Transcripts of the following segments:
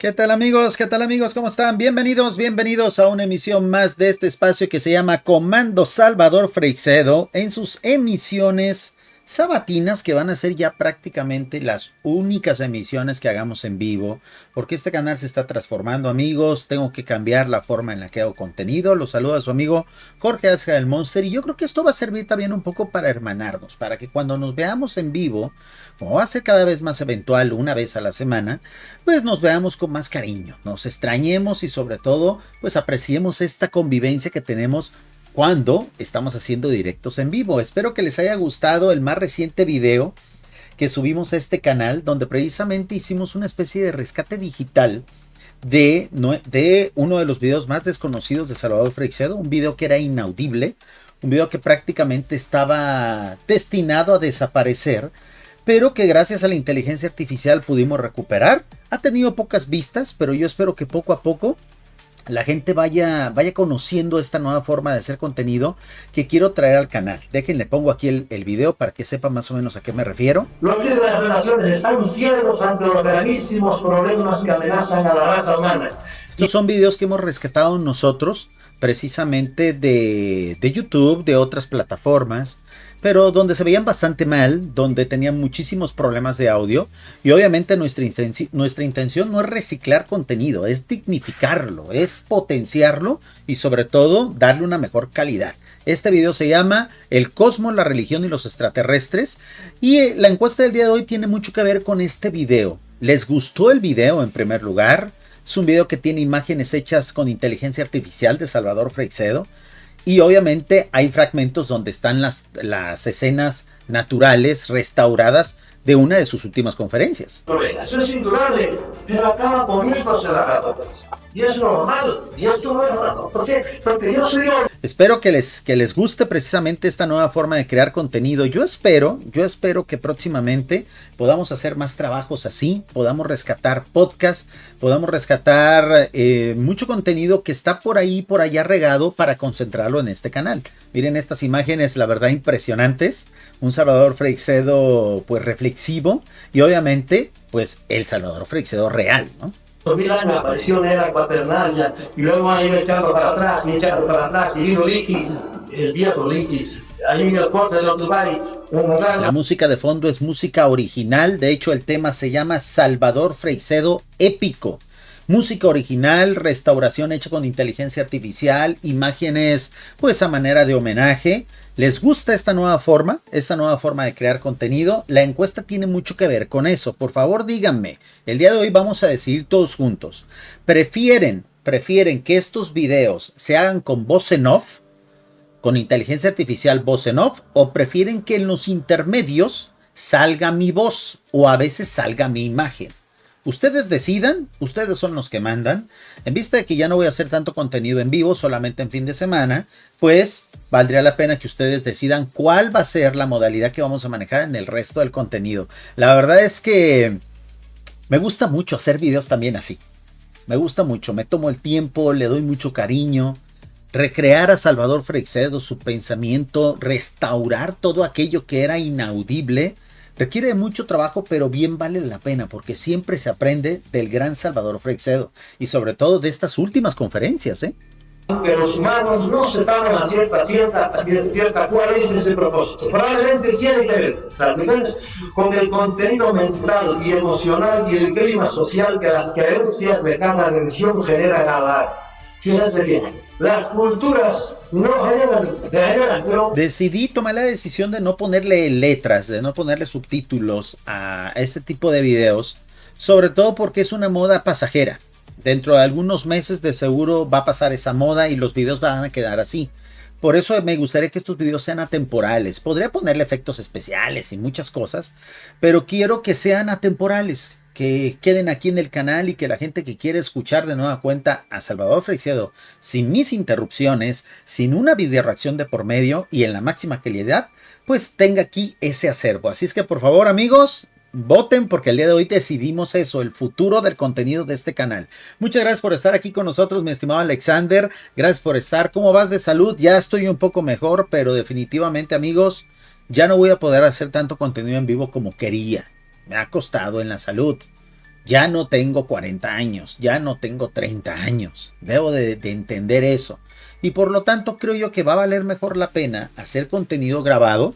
¿Qué tal amigos? ¿Qué tal amigos? ¿Cómo están? Bienvenidos a una emisión más de este espacio que se llama Comando Salvador Freixedo en sus emisiones sabatinas que van a ser ya prácticamente las únicas emisiones que hagamos en vivo porque este canal se está transformando amigos, tengo que cambiar la forma en la que hago contenido. Los saluda su amigo Jorge Azca del Monster y yo creo que esto va a servir también un poco para hermanarnos, para que cuando nos veamos en vivo, como va a ser cada vez más eventual una vez a la semana, pues nos veamos con más cariño, nos extrañemos y sobre todo pues apreciemos esta convivencia que tenemos cuando estamos haciendo directos en vivo. Espero que les haya gustado el más reciente video que subimos a este canal donde precisamente hicimos una especie de rescate digital de uno de los videos más desconocidos de Salvador Freixedo, un video que era inaudible, un video que prácticamente estaba destinado a desaparecer, pero que gracias a la inteligencia artificial pudimos recuperar. Ha tenido pocas vistas, pero yo espero que poco a poco la gente vaya conociendo esta nueva forma de hacer contenido que quiero traer al canal. Déjenle, pongo aquí el video para que sepa más o menos a qué me refiero. Los líderes de las relaciones están ciegos ante los gravísimos problemas que amenazan a la raza humana. Estos son videos que hemos rescatado nosotros precisamente de YouTube, de otras plataformas, pero donde se veían bastante mal, donde tenían muchísimos problemas de audio y obviamente nuestra intención no es reciclar contenido, es dignificarlo, es potenciarlo y sobre todo darle una mejor calidad. Este video se llama El cosmos, la religión y los extraterrestres y la encuesta del día de hoy tiene mucho que ver con este video. ¿Les gustó el video en primer lugar? Es un video que tiene imágenes hechas con inteligencia artificial de Salvador Freixedo. Y obviamente hay fragmentos donde están las escenas naturales restauradas de una de sus últimas conferencias. Eso es indudable, pero acaba poniéndose la cabeza. Y es normal, y esto no es normal. ¿Por qué? Porque yo soy yo. Espero que les guste precisamente esta nueva forma de crear contenido. Yo espero que próximamente podamos hacer más trabajos así, podamos rescatar podcasts, podamos rescatar mucho contenido que está por ahí, por allá regado para concentrarlo en este canal. Miren estas imágenes, la verdad impresionantes. Un Salvador Freixedo pues reflexivo y obviamente pues el Salvador Freixedo real, ¿no? 2000 años apareció una era cuaternaria y luego han ido echando para atrás y echando para atrás y vino Licky, el viejo Licky. Hay un corte de los Dubai. La música de fondo es música original, de hecho el tema se llama Salvador Freixedo Épico. Música original, restauración hecha con inteligencia artificial, imágenes pues a manera de homenaje. ¿Les gusta esta nueva forma de crear contenido? La encuesta tiene mucho que ver con eso. Por favor díganme, el día de hoy vamos a decidir todos juntos. ¿Prefieren que estos videos se hagan con voz en off, con inteligencia artificial voz en off, o prefieren que en los intermedios salga mi voz o a veces salga mi imagen? Ustedes decidan, ustedes son los que mandan. En vista de que ya no voy a hacer tanto contenido en vivo, solamente en fin de semana, pues valdría la pena que ustedes decidan cuál va a ser la modalidad que vamos a manejar en el resto del contenido. La verdad es que me gusta mucho hacer videos también así. Me gusta mucho, me tomo el tiempo, le doy mucho cariño. Recrear a Salvador Freixedo, su pensamiento, restaurar todo aquello que era inaudible. Requiere de mucho trabajo, pero bien vale la pena, porque siempre se aprende del gran Salvador Freixedo y sobre todo de estas últimas conferencias, Que los humanos no separan a cierta cuál es ese propósito. Probablemente tiene que ver también con el contenido mental y emocional y el clima social que las creencias de cada religión generan a la. Fíjense bien, las culturas no generan, pero... Decidí tomar la decisión de no ponerle letras, de no ponerle subtítulos a este tipo de videos, sobre todo porque es una moda pasajera. Dentro de algunos meses de seguro va a pasar esa moda y los videos van a quedar así. Por eso me gustaría que estos videos sean atemporales. Podría ponerle efectos especiales y muchas cosas, pero quiero que sean atemporales, que queden aquí en el canal y que la gente que quiere escuchar de nueva cuenta a Salvador Freixedo sin mis interrupciones, sin una video reacción de por medio y en la máxima calidad, pues tenga aquí ese acervo. Así es que por favor amigos, voten porque el día de hoy decidimos eso, el futuro del contenido de este canal. Muchas gracias por estar aquí con nosotros, mi estimado Alexander. Gracias por estar. ¿Cómo vas de salud? Ya estoy un poco mejor, pero definitivamente amigos, ya no voy a poder hacer tanto contenido en vivo como quería. Me ha costado en la salud. Ya no tengo 40 años, ya no tengo 30 años. Debo de entender eso. Y por lo tanto creo yo que va a valer mejor la pena hacer contenido grabado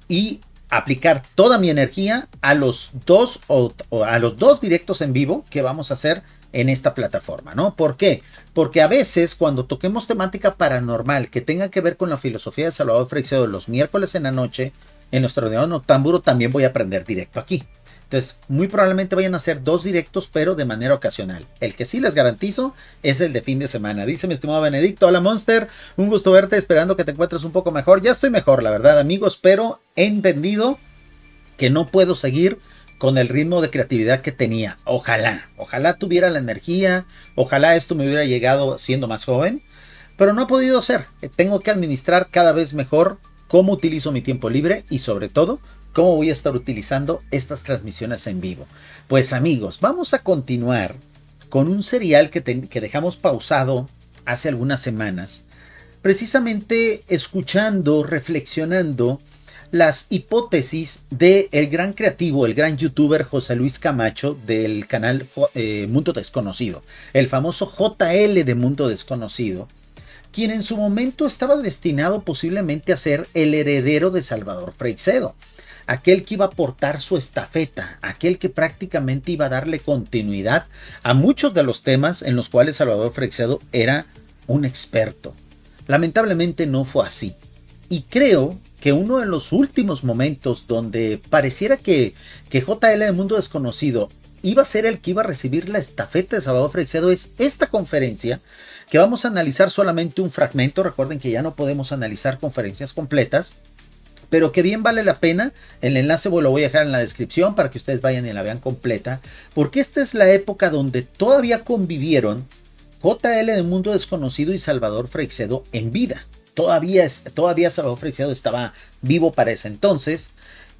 y aplicar toda mi energía a los dos o a los dos directos en vivo que vamos a hacer en esta plataforma, ¿no? ¿Por qué? Porque a veces cuando toquemos temática paranormal que tenga que ver con la filosofía de Salvador Freixedo los miércoles en la noche, en nuestro ordenador noctámbulo también voy a aprender directo aquí. Entonces, muy probablemente vayan a hacer dos directos, pero de manera ocasional. El que sí les garantizo es el de fin de semana. Dice mi estimado Benedicto, hola Monster, un gusto verte, esperando que te encuentres un poco mejor. Ya estoy mejor, la verdad, amigos, pero he entendido que no puedo seguir con el ritmo de creatividad que tenía. Ojalá tuviera la energía, ojalá esto me hubiera llegado siendo más joven, pero no he podido ser. Tengo que administrar cada vez mejor cómo utilizo mi tiempo libre y sobre todo cómo voy a estar utilizando estas transmisiones en vivo. Pues amigos, vamos a continuar con un serial que dejamos pausado hace algunas semanas, precisamente escuchando, reflexionando las hipótesis del gran creativo, el gran youtuber José Luis Camacho del canal Mundo Desconocido, el famoso JL de Mundo Desconocido, quien en su momento estaba destinado posiblemente a ser el heredero de Salvador Freixedo, aquel que iba a portar su estafeta, aquel que prácticamente iba a darle continuidad a muchos de los temas en los cuales Salvador Freixedo era un experto. Lamentablemente no fue así. Y creo que uno de los últimos momentos donde pareciera que JL de Mundo Desconocido iba a ser el que iba a recibir la estafeta de Salvador Freixedo es esta conferencia, que vamos a analizar solamente un fragmento. Recuerden que ya no podemos analizar conferencias completas, pero que bien vale la pena. El enlace lo voy a dejar en la descripción para que ustedes vayan y la vean completa, porque esta es la época donde todavía convivieron JL de Mundo Desconocido y Salvador Freixedo en vida. Todavía Salvador Freixedo estaba vivo para ese entonces,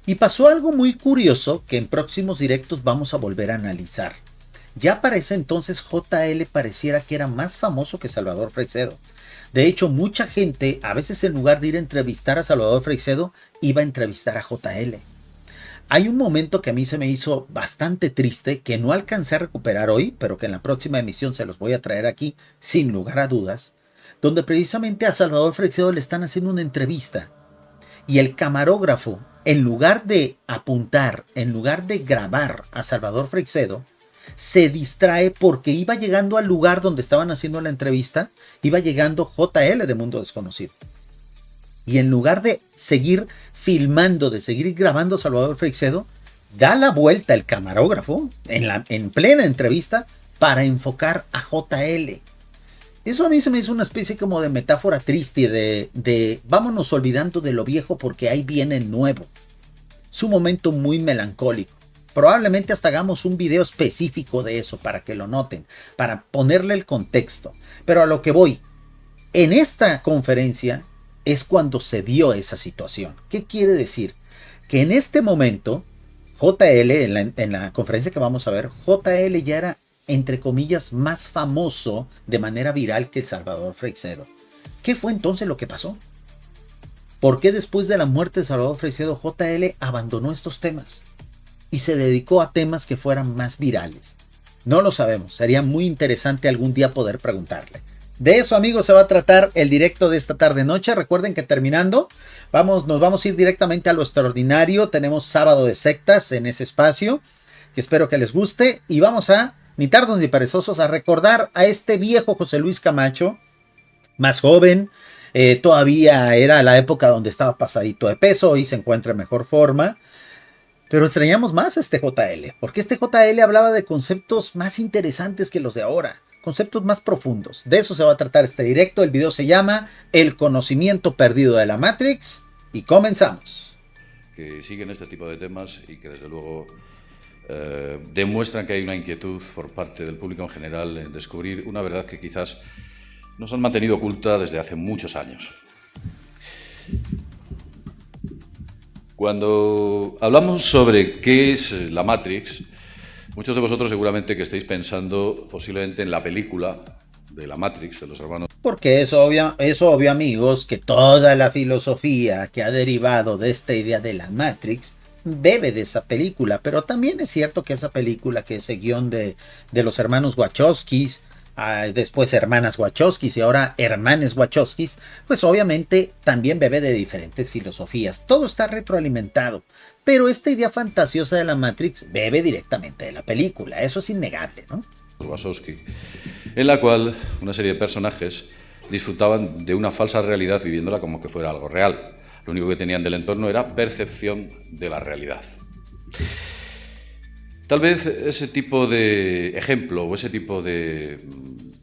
y pasó algo muy curioso que en próximos directos vamos a volver a analizar. Ya para ese entonces JL pareciera que era más famoso que Salvador Freixedo. De hecho, mucha gente, a veces en lugar de ir a entrevistar a Salvador Freixedo, iba a entrevistar a JL. Hay un momento que a mí se me hizo bastante triste, que no alcancé a recuperar hoy, pero que en la próxima emisión se los voy a traer aquí, sin lugar a dudas, donde precisamente a Salvador Freixedo le están haciendo una entrevista. Y el camarógrafo, en lugar de apuntar, en lugar de grabar a Salvador Freixedo, se distrae porque iba llegando al lugar donde estaban haciendo la entrevista, iba llegando JL de Mundo Desconocido. Y en lugar de seguir filmando, de seguir grabando a Salvador Freixedo, da la vuelta el camarógrafo en plena entrevista para enfocar a JL. Eso a mí se me hizo una especie como de metáfora triste de vámonos olvidando de lo viejo porque ahí viene el nuevo. Es un momento muy melancólico. Probablemente hasta hagamos un video específico de eso para que lo noten, para ponerle el contexto. Pero a lo que voy, en esta conferencia es cuando se dio esa situación. ¿Qué quiere decir? Que en este momento, JL, en la conferencia que vamos a ver, JL ya era, entre comillas, más famoso de manera viral que Salvador Freixedo. ¿Qué fue entonces lo que pasó? ¿Por qué después de la muerte de Salvador Freixedo, JL abandonó estos temas y se dedicó a temas que fueran más virales? No lo sabemos, sería muy interesante algún día poder preguntarle. De eso, amigos, se va a tratar el directo de esta tarde-noche. Recuerden que terminando, nos vamos a ir directamente a lo extraordinario. Tenemos sábado de sectas en ese espacio, que espero que les guste. Y vamos a, ni tardos ni perezosos, a recordar a este viejo José Luis Camacho, más joven. Todavía era la época donde estaba pasadito de peso y se encuentra en mejor forma. Pero extrañamos más a este JL, porque este JL hablaba de conceptos más interesantes que los de ahora, conceptos más profundos. De eso se va a tratar este directo. El video se llama El conocimiento perdido de la Matrix y comenzamos. Que siguen este tipo de temas y que desde luego demuestran que hay una inquietud por parte del público en general en descubrir una verdad que quizás nos han mantenido oculta desde hace muchos años. Cuando hablamos sobre qué es la Matrix, muchos de vosotros seguramente que estéis pensando posiblemente en la película de la Matrix, de los hermanos. Porque es obvio, amigos, que toda la filosofía que ha derivado de esta idea de la Matrix bebe de esa película, pero también es cierto que esa película, que ese guión de los hermanos Wachowskis, después hermanas Wachowskis y ahora hermanes Wachowskis, pues obviamente también bebe de diferentes filosofías. Todo está retroalimentado, pero esta idea fantasiosa de la Matrix bebe directamente de la película, eso es innegable, ¿no? Wachowski, en la cual una serie de personajes disfrutaban de una falsa realidad viviéndola como que fuera algo real. Lo único que tenían del entorno era percepción de la realidad. Tal vez ese tipo de ejemplo o ese tipo de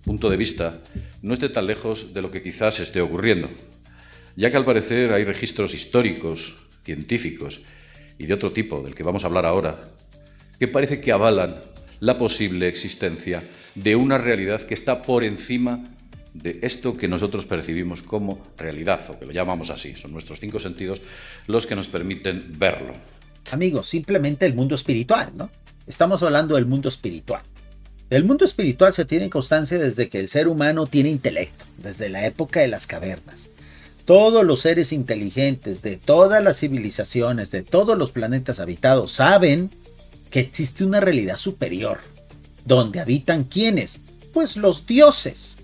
punto de vista no esté tan lejos de lo que quizás esté ocurriendo, ya que al parecer hay registros históricos, científicos y de otro tipo, del que vamos a hablar ahora, que parece que avalan la posible existencia de una realidad que está por encima de esto que nosotros percibimos como realidad, o que lo llamamos así. Son nuestros 5 sentidos los que nos permiten verlo. Amigos, simplemente el mundo espiritual, ¿no? Estamos hablando del mundo espiritual. El mundo espiritual se tiene constancia desde que el ser humano tiene intelecto, desde la época de las cavernas. Todos los seres inteligentes de todas las civilizaciones, de todos los planetas habitados, saben que existe una realidad superior, donde habitan ¿quiénes? Pues los dioses.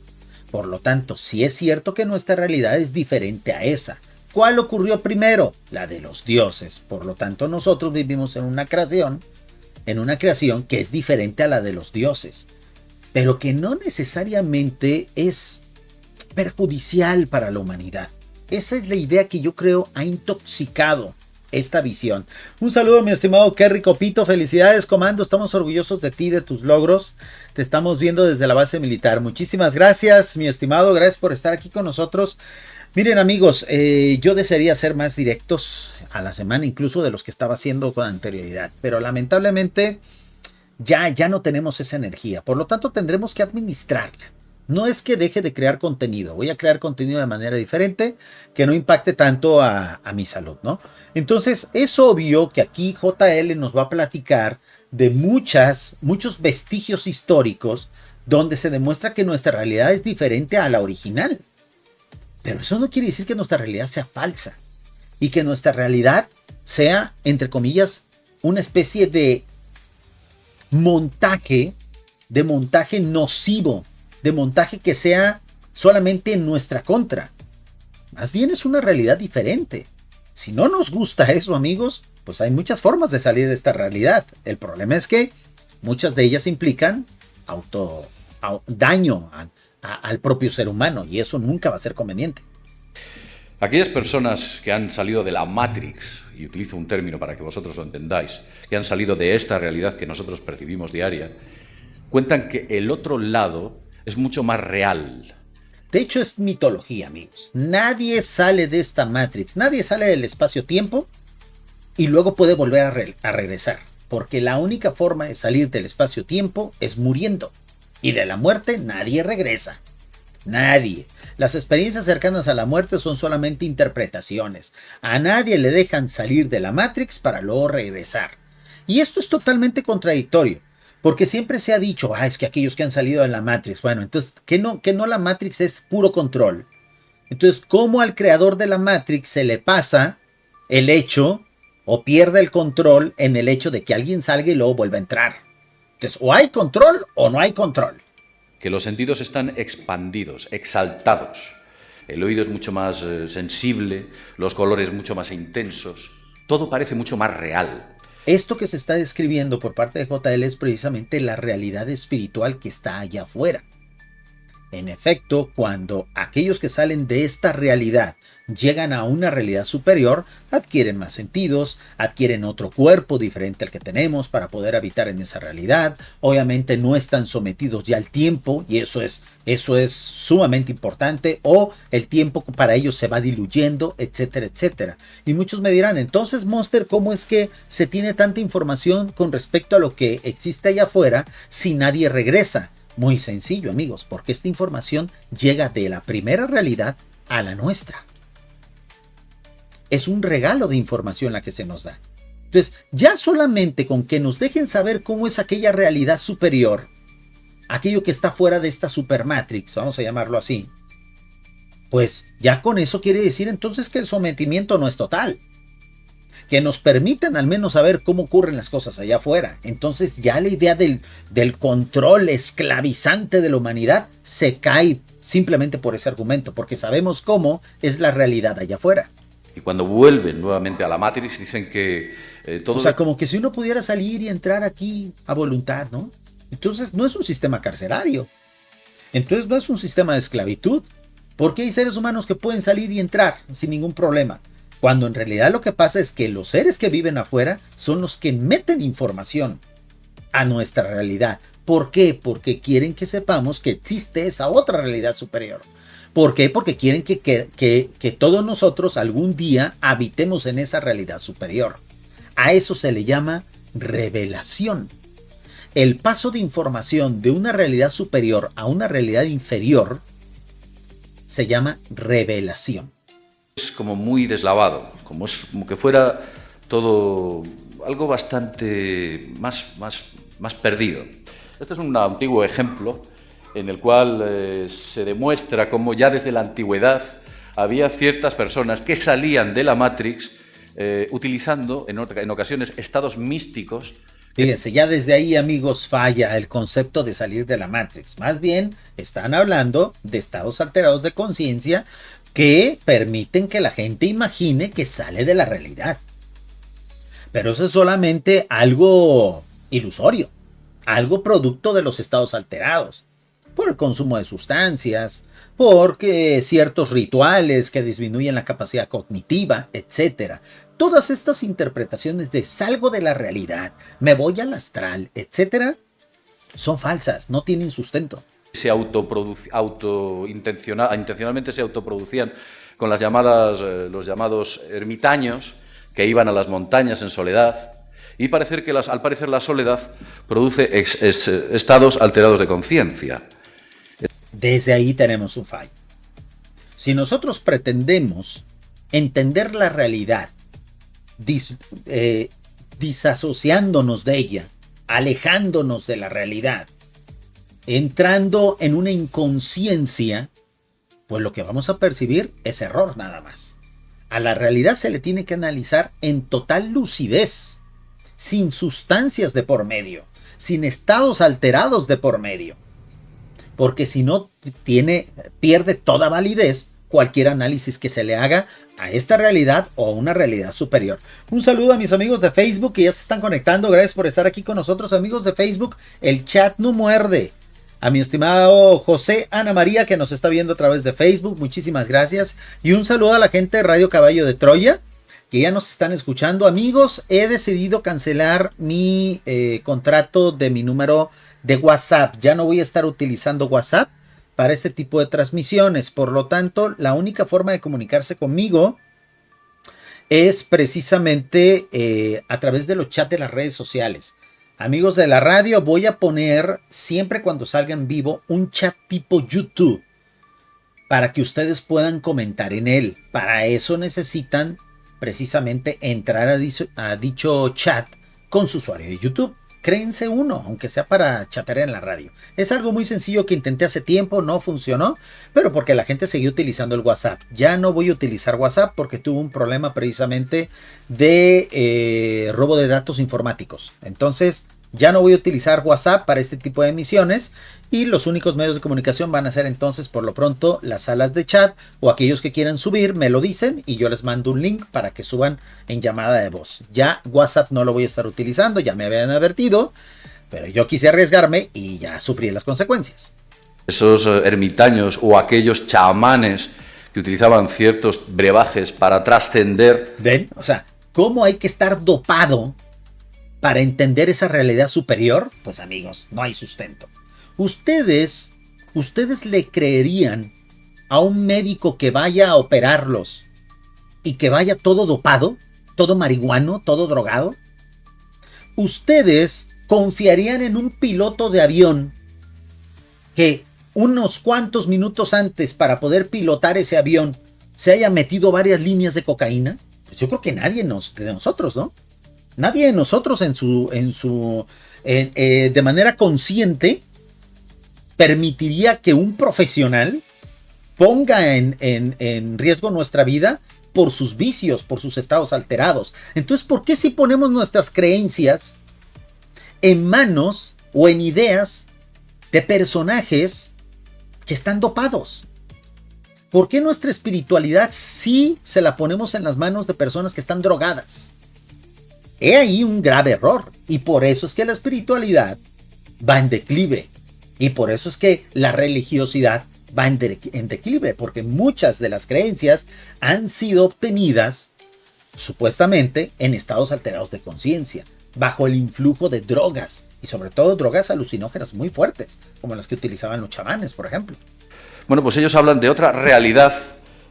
Por lo tanto, sí es cierto que nuestra realidad es diferente a esa. ¿Cuál ocurrió primero? La de los dioses. Por lo tanto, nosotros vivimos en una creación que es diferente a la de los dioses, pero que no necesariamente es perjudicial para la humanidad. Esa es la idea que yo creo ha intoxicado esta visión. Un saludo, mi estimado Kerry Copito, felicidades, comando, estamos orgullosos de ti, de tus logros, te estamos viendo desde la base militar. Muchísimas gracias, mi estimado, gracias por estar aquí con nosotros. Miren, amigos, yo desearía ser más directos a la semana, incluso de los que estaba haciendo con anterioridad, pero lamentablemente ya no tenemos esa energía, por lo tanto tendremos que administrarla. No es que deje de crear contenido, voy a crear contenido de manera diferente, que no impacte tanto a mi salud, ¿no? Entonces es obvio que aquí JL nos va a platicar de muchos vestigios históricos donde se demuestra que nuestra realidad es diferente a la original. Pero eso no quiere decir que nuestra realidad sea falsa y que nuestra realidad sea, entre comillas, una especie de montaje nocivo, de montaje que sea solamente en nuestra contra. Más bien es una realidad diferente. Si no nos gusta eso, amigos, pues hay muchas formas de salir de esta realidad. El problema es que muchas de ellas implican daño al propio ser humano, y eso nunca va a ser conveniente. Aquellas personas que han salido de la Matrix, y utilizo un término para que vosotros lo entendáis, que han salido de esta realidad que nosotros percibimos diaria, cuentan que el otro lado es mucho más real. De hecho, es mitología, amigos. Nadie sale de esta Matrix, nadie sale del espacio-tiempo y luego puede volver a regresar, porque la única forma de salir del espacio-tiempo es muriendo. Y de la muerte nadie regresa. Nadie. Las experiencias cercanas a la muerte son solamente interpretaciones. A nadie le dejan salir de la Matrix para luego regresar. Y esto es totalmente contradictorio, porque siempre se ha dicho, es que aquellos que han salido de la Matrix, bueno, entonces, que no la Matrix es puro control. Entonces, ¿cómo al creador de la Matrix se le pasa el hecho o pierde el control en el hecho de que alguien salga y luego vuelva a entrar? Entonces, o hay control o no hay control. Que los sentidos están expandidos, exaltados. El oído es mucho más sensible, los colores mucho más intensos. Todo parece mucho más real. Esto que se está describiendo por parte de JL es precisamente la realidad espiritual que está allá afuera. En efecto, cuando aquellos que salen de esta realidad llegan a una realidad superior, adquieren más sentidos, adquieren otro cuerpo diferente al que tenemos para poder habitar en esa realidad. Obviamente no están sometidos ya al tiempo, y eso es sumamente importante, o el tiempo para ellos se va diluyendo, etcétera, etcétera. Y muchos me dirán, entonces, Monster, ¿cómo es que se tiene tanta información con respecto a lo que existe allá afuera si nadie regresa? Muy sencillo, amigos, porque esta información llega de la primera realidad a la nuestra. Es un regalo de información la que se nos da. Entonces, ya solamente con que nos dejen saber cómo es aquella realidad superior, aquello que está fuera de esta supermatrix, vamos a llamarlo así, pues ya con eso quiere decir entonces que el sometimiento no es total. que nos permitan al menos saber cómo ocurren las cosas allá afuera. Entonces ya la idea del control esclavizante de la humanidad se cae simplemente por ese argumento, porque sabemos cómo es la realidad allá afuera. Y cuando vuelven nuevamente a la Matrix dicen que todo... O sea, como que si uno pudiera salir y entrar aquí a voluntad, ¿no? Entonces no es un sistema carcelario. Entonces no es un sistema de esclavitud. Porque hay seres humanos que pueden salir y entrar sin ningún problema. Cuando en realidad lo que pasa es que los seres que viven afuera son los que meten información a nuestra realidad. ¿Por qué? Porque quieren que sepamos que existe esa otra realidad superior. ¿Por qué? Porque quieren que todos nosotros algún día habitemos en esa realidad superior. A eso se le llama revelación. El paso de información de una realidad superior a una realidad inferior se llama revelación. Es como muy deslavado, como que fuera todo algo bastante más perdido. Este es un antiguo ejemplo en el cual se demuestra cómo ya desde la antigüedad había ciertas personas que salían de la Matrix utilizando en ocasiones estados místicos. Fíjense, ya desde ahí, amigos, falla el concepto de salir de la Matrix. Más bien, están hablando de estados alterados de conciencia que permiten que la gente imagine que sale de la realidad. Pero eso es solamente algo ilusorio, algo producto de los estados alterados, por el consumo de sustancias, porque ciertos rituales que disminuyen la capacidad cognitiva, etc. Todas estas interpretaciones de salgo de la realidad, me voy al astral, etc., son falsas, no tienen sustento. Intencionalmente se autoproducían con los llamados ermitaños que iban a las montañas en soledad, y al parecer la soledad produce estados alterados de conciencia. Desde ahí tenemos un fallo. Si nosotros pretendemos entender la realidad disasociándonos de ella, alejándonos de la realidad, entrando en una inconsciencia, pues lo que vamos a percibir es error nada más. A la realidad se le tiene que analizar en total lucidez, sin sustancias de por medio, sin estados alterados de por medio. Porque si no, pierde toda validez cualquier análisis que se le haga a esta realidad o a una realidad superior. Un saludo a mis amigos de Facebook que ya se están conectando. Gracias por estar aquí con nosotros, amigos de Facebook. El chat no muerde. A mi estimado José Ana María, que nos está viendo a través de Facebook, muchísimas gracias. Y un saludo a la gente de Radio Caballo de Troya, que ya nos están escuchando. Amigos, he decidido cancelar mi contrato de mi número de WhatsApp. Ya no voy a estar utilizando WhatsApp para este tipo de transmisiones. Por lo tanto, la única forma de comunicarse conmigo es precisamente a través de los chats de las redes sociales. Amigos de la radio, voy a poner siempre cuando salga en vivo un chat tipo YouTube para que ustedes puedan comentar en él. Para eso necesitan precisamente entrar a dicho chat con su usuario de YouTube. Créense uno, aunque sea para chatear en la radio. Es algo muy sencillo que intenté hace tiempo, no funcionó, pero porque la gente seguía utilizando el WhatsApp. Ya no voy a utilizar WhatsApp porque tuve un problema precisamente de robo de datos informáticos. Entonces, ya no voy a utilizar WhatsApp para este tipo de emisiones y los únicos medios de comunicación van a ser entonces por lo pronto las salas de chat, o aquellos que quieran subir me lo dicen y yo les mando un link para que suban en llamada de voz. Ya WhatsApp no lo voy a estar utilizando, ya me habían advertido, pero yo quise arriesgarme y ya sufrí las consecuencias. Esos ermitaños o aquellos chamanes que utilizaban ciertos brebajes para trascender. ¿Ven? O sea, ¿cómo hay que estar dopado para entender esa realidad superior? Pues amigos, no hay sustento. Ustedes le creerían a un médico que vaya a operarlos y que vaya todo dopado, todo marihuano, todo drogado. Ustedes confiarían en un piloto de avión que unos cuantos minutos antes para poder pilotar ese avión se haya metido varias líneas de cocaína. Pues yo creo que nadie de nosotros, ¿no? Nadie de nosotros de manera consciente permitiría que un profesional ponga en riesgo nuestra vida por sus vicios, por sus estados alterados. Entonces, ¿por qué si ponemos nuestras creencias en manos o en ideas de personajes que están dopados? ¿Por qué nuestra espiritualidad sí se la ponemos en las manos de personas que están drogadas? He ahí un grave error, y por eso es que la espiritualidad va en declive, y por eso es que la religiosidad va en declive, porque muchas de las creencias han sido obtenidas supuestamente en estados alterados de conciencia, bajo el influjo de drogas, y sobre todo drogas alucinógenas muy fuertes, como las que utilizaban los chamanes, por ejemplo. Bueno, pues ellos hablan de otra realidad,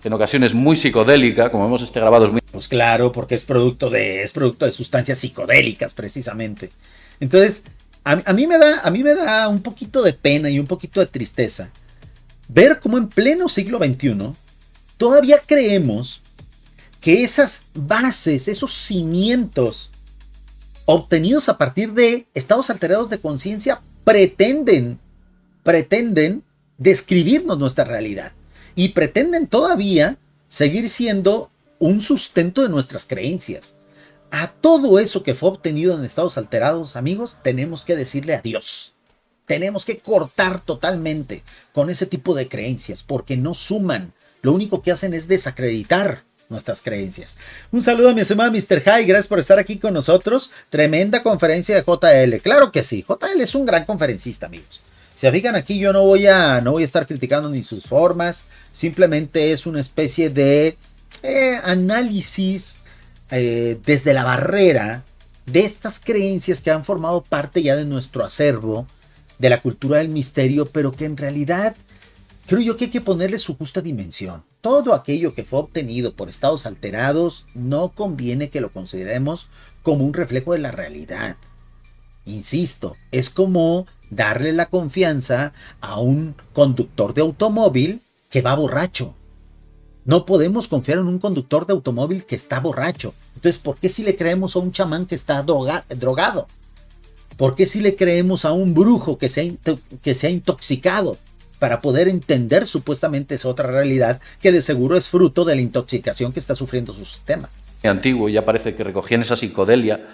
en ocasiones muy psicodélica, como vemos grabados muy... Pues claro, porque es producto de sustancias psicodélicas, precisamente. Entonces, a mí me da un poquito de pena y un poquito de tristeza ver cómo en pleno siglo XXI todavía creemos que esas bases, esos cimientos obtenidos a partir de estados alterados de conciencia pretenden describirnos nuestra realidad y pretenden todavía seguir siendo un sustento de nuestras creencias. A todo eso que fue obtenido en estados alterados, amigos, tenemos que decirle adiós. Tenemos que cortar totalmente con ese tipo de creencias porque no suman. Lo único que hacen es desacreditar nuestras creencias. Un saludo a mi estimado Mr. High, gracias por estar aquí con nosotros. Tremenda conferencia de JL. Claro que sí, JL es un gran conferencista, amigos. Si se fijan aquí, yo no voy a estar criticando ni sus formas, simplemente es una especie de análisis desde la barrera de estas creencias que han formado parte ya de nuestro acervo, de la cultura del misterio, pero que en realidad creo yo que hay que ponerle su justa dimensión. Todo aquello que fue obtenido por estados alterados no conviene que lo consideremos como un reflejo de la realidad. Insisto, es como darle la confianza a un conductor de automóvil que va borracho. No podemos confiar en un conductor de automóvil que está borracho. Entonces, ¿por qué si le creemos a un chamán que está drogado? ¿Por qué si le creemos a un brujo que se ha intoxicado? Para poder entender supuestamente esa otra realidad que de seguro es fruto de la intoxicación que está sufriendo su sistema. Antiguo, ya parece que recogían esa psicodelia,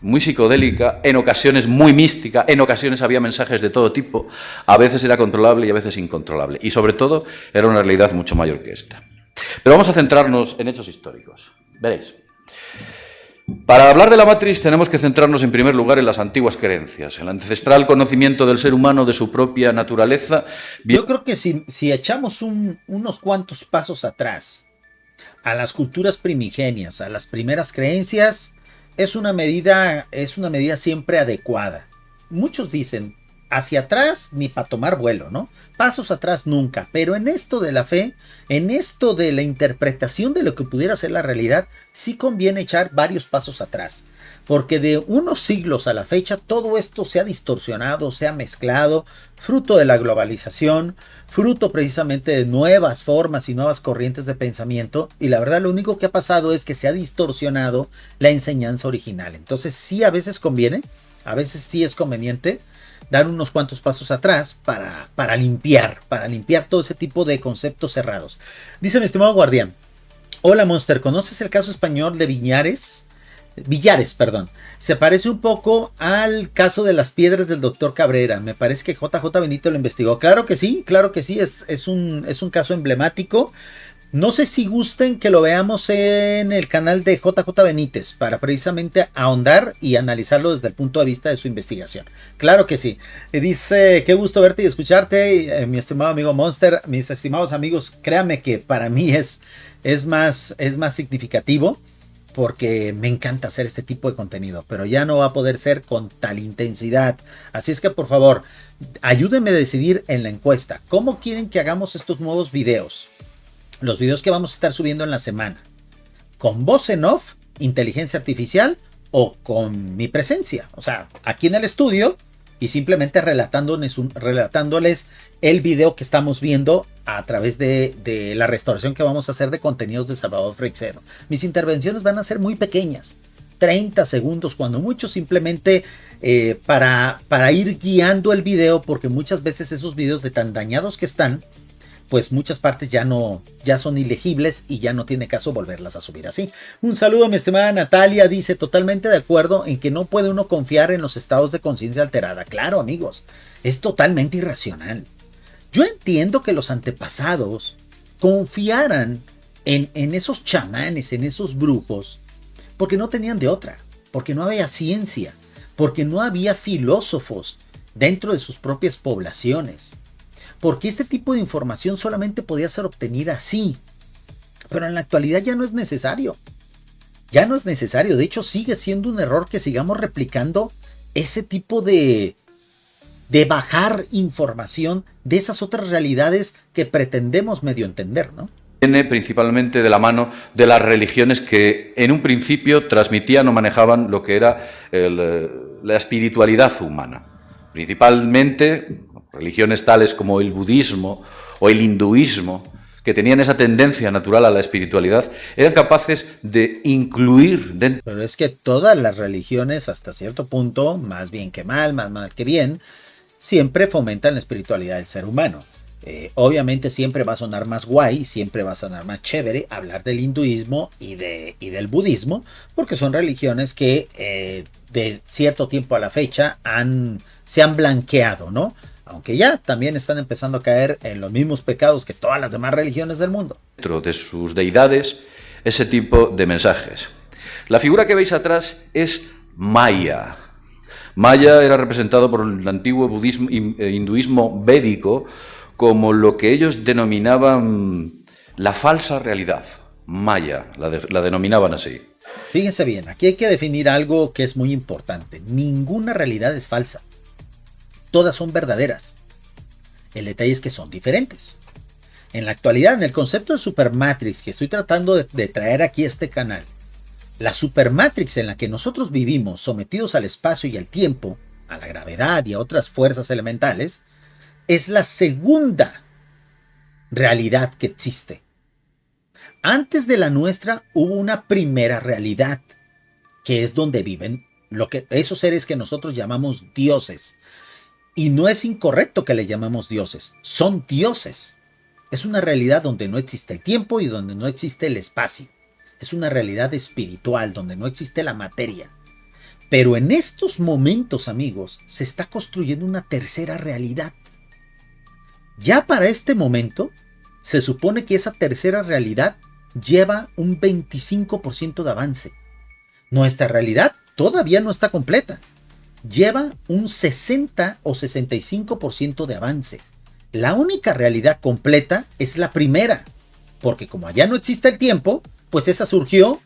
muy psicodélica, en ocasiones muy mística, en ocasiones había mensajes de todo tipo, a veces era controlable y a veces incontrolable, y sobre todo era una realidad mucho mayor que esta. Pero vamos a centrarnos en hechos históricos. Veréis. Para hablar de la Matrix tenemos que centrarnos en primer lugar en las antiguas creencias, en el ancestral conocimiento del ser humano de su propia naturaleza. Yo creo que si echamos unos cuantos pasos atrás a las culturas primigenias, a las primeras creencias, es una medida siempre adecuada. Muchos dicen, hacia atrás ni para tomar vuelo, ¿no? Pasos atrás nunca, pero en esto de la fe, en esto de la interpretación de lo que pudiera ser la realidad, sí conviene echar varios pasos atrás, porque de unos siglos a la fecha todo esto se ha distorsionado, se ha mezclado, fruto de la globalización, fruto precisamente de nuevas formas y nuevas corrientes de pensamiento, y la verdad lo único que ha pasado es que se ha distorsionado la enseñanza original. Entonces sí a veces conviene, a veces sí es conveniente dar unos cuantos pasos atrás para limpiar todo ese tipo de conceptos cerrados. Dice mi estimado guardián: hola Monster, ¿conoces el caso español de Villares? Se parece un poco al caso de las piedras del doctor Cabrera. Me parece que JJ Benito lo investigó. Claro que sí, es un caso emblemático. No sé si gusten que lo veamos en el canal de JJ Benítez para precisamente ahondar y analizarlo desde el punto de vista de su investigación. Claro que sí. Dice, qué gusto verte y escucharte, mi estimado amigo Monster. Mis estimados amigos, créanme que para mí es más significativo porque me encanta hacer este tipo de contenido, pero ya no va a poder ser con tal intensidad. Así es que por favor, ayúdenme a decidir en la encuesta cómo quieren que hagamos estos nuevos videos. Los videos que vamos a estar subiendo en la semana, con voz en off, inteligencia artificial o con mi presencia, o sea, aquí en el estudio y simplemente relatándoles el video que estamos viendo a través de la restauración que vamos a hacer de contenidos de Salvador Freixedo. Mis intervenciones van a ser muy pequeñas, 30 segundos cuando mucho, simplemente para ir guiando el video, porque muchas veces esos videos de tan dañados que están, pues muchas partes ya son ilegibles y ya no tiene caso volverlas a subir así. Un saludo, mi estimada Natalia, dice, totalmente de acuerdo en que no puede uno confiar en los estados de conciencia alterada. Claro, amigos, es totalmente irracional. Yo entiendo que los antepasados confiaran en esos chamanes, en esos brujos, porque no tenían de otra, porque no había ciencia, porque no había filósofos dentro de sus propias poblaciones, porque este tipo de información solamente podía ser obtenida así. Pero en la actualidad ya no es necesario. Ya no es necesario. De hecho, sigue siendo un error que sigamos replicando ese tipo de bajar información de esas otras realidades que pretendemos medio entender, ¿no? Viene principalmente de la mano de las religiones que en un principio transmitían o manejaban lo que era la espiritualidad humana. Principalmente religiones tales como el budismo o el hinduismo, que tenían esa tendencia natural a la espiritualidad, eran capaces de incluir dentro... Pero es que todas las religiones, hasta cierto punto, más bien que mal, más mal que bien, siempre fomentan la espiritualidad del ser humano. Obviamente siempre va a sonar más guay, siempre va a sonar más chévere hablar del hinduismo y del budismo, porque son religiones que de cierto tiempo a la fecha se han blanqueado, ¿no? Aunque ya también están empezando a caer en los mismos pecados que todas las demás religiones del mundo. Dentro de sus deidades, ese tipo de mensajes. La figura que veis atrás es Maya. Maya era representado por el antiguo budismo, hinduismo védico como lo que ellos denominaban la falsa realidad. Maya, la denominaban así. Fíjense bien, aquí hay que definir algo que es muy importante. Ninguna realidad es falsa. Todas son verdaderas. El detalle es que son diferentes. En la actualidad, en el concepto de Supermatrix que estoy tratando de traer aquí a este canal, la Supermatrix en la que nosotros vivimos, sometidos al espacio y al tiempo, a la gravedad y a otras fuerzas elementales, es la segunda realidad que existe. Antes de la nuestra hubo una primera realidad, que es donde viven esos seres que nosotros llamamos dioses. Y no es incorrecto que le llamamos dioses, son dioses. Es una realidad donde no existe el tiempo y donde no existe el espacio. Es una realidad espiritual donde no existe la materia. Pero en estos momentos, amigos, se está construyendo una tercera realidad. Ya para este momento, se supone que esa tercera realidad lleva un 25% de avance. Nuestra realidad todavía no está completa. Lleva un 60 o 65% de avance. La única realidad completa es la primera, porque como allá no existe el tiempo, pues esa surgió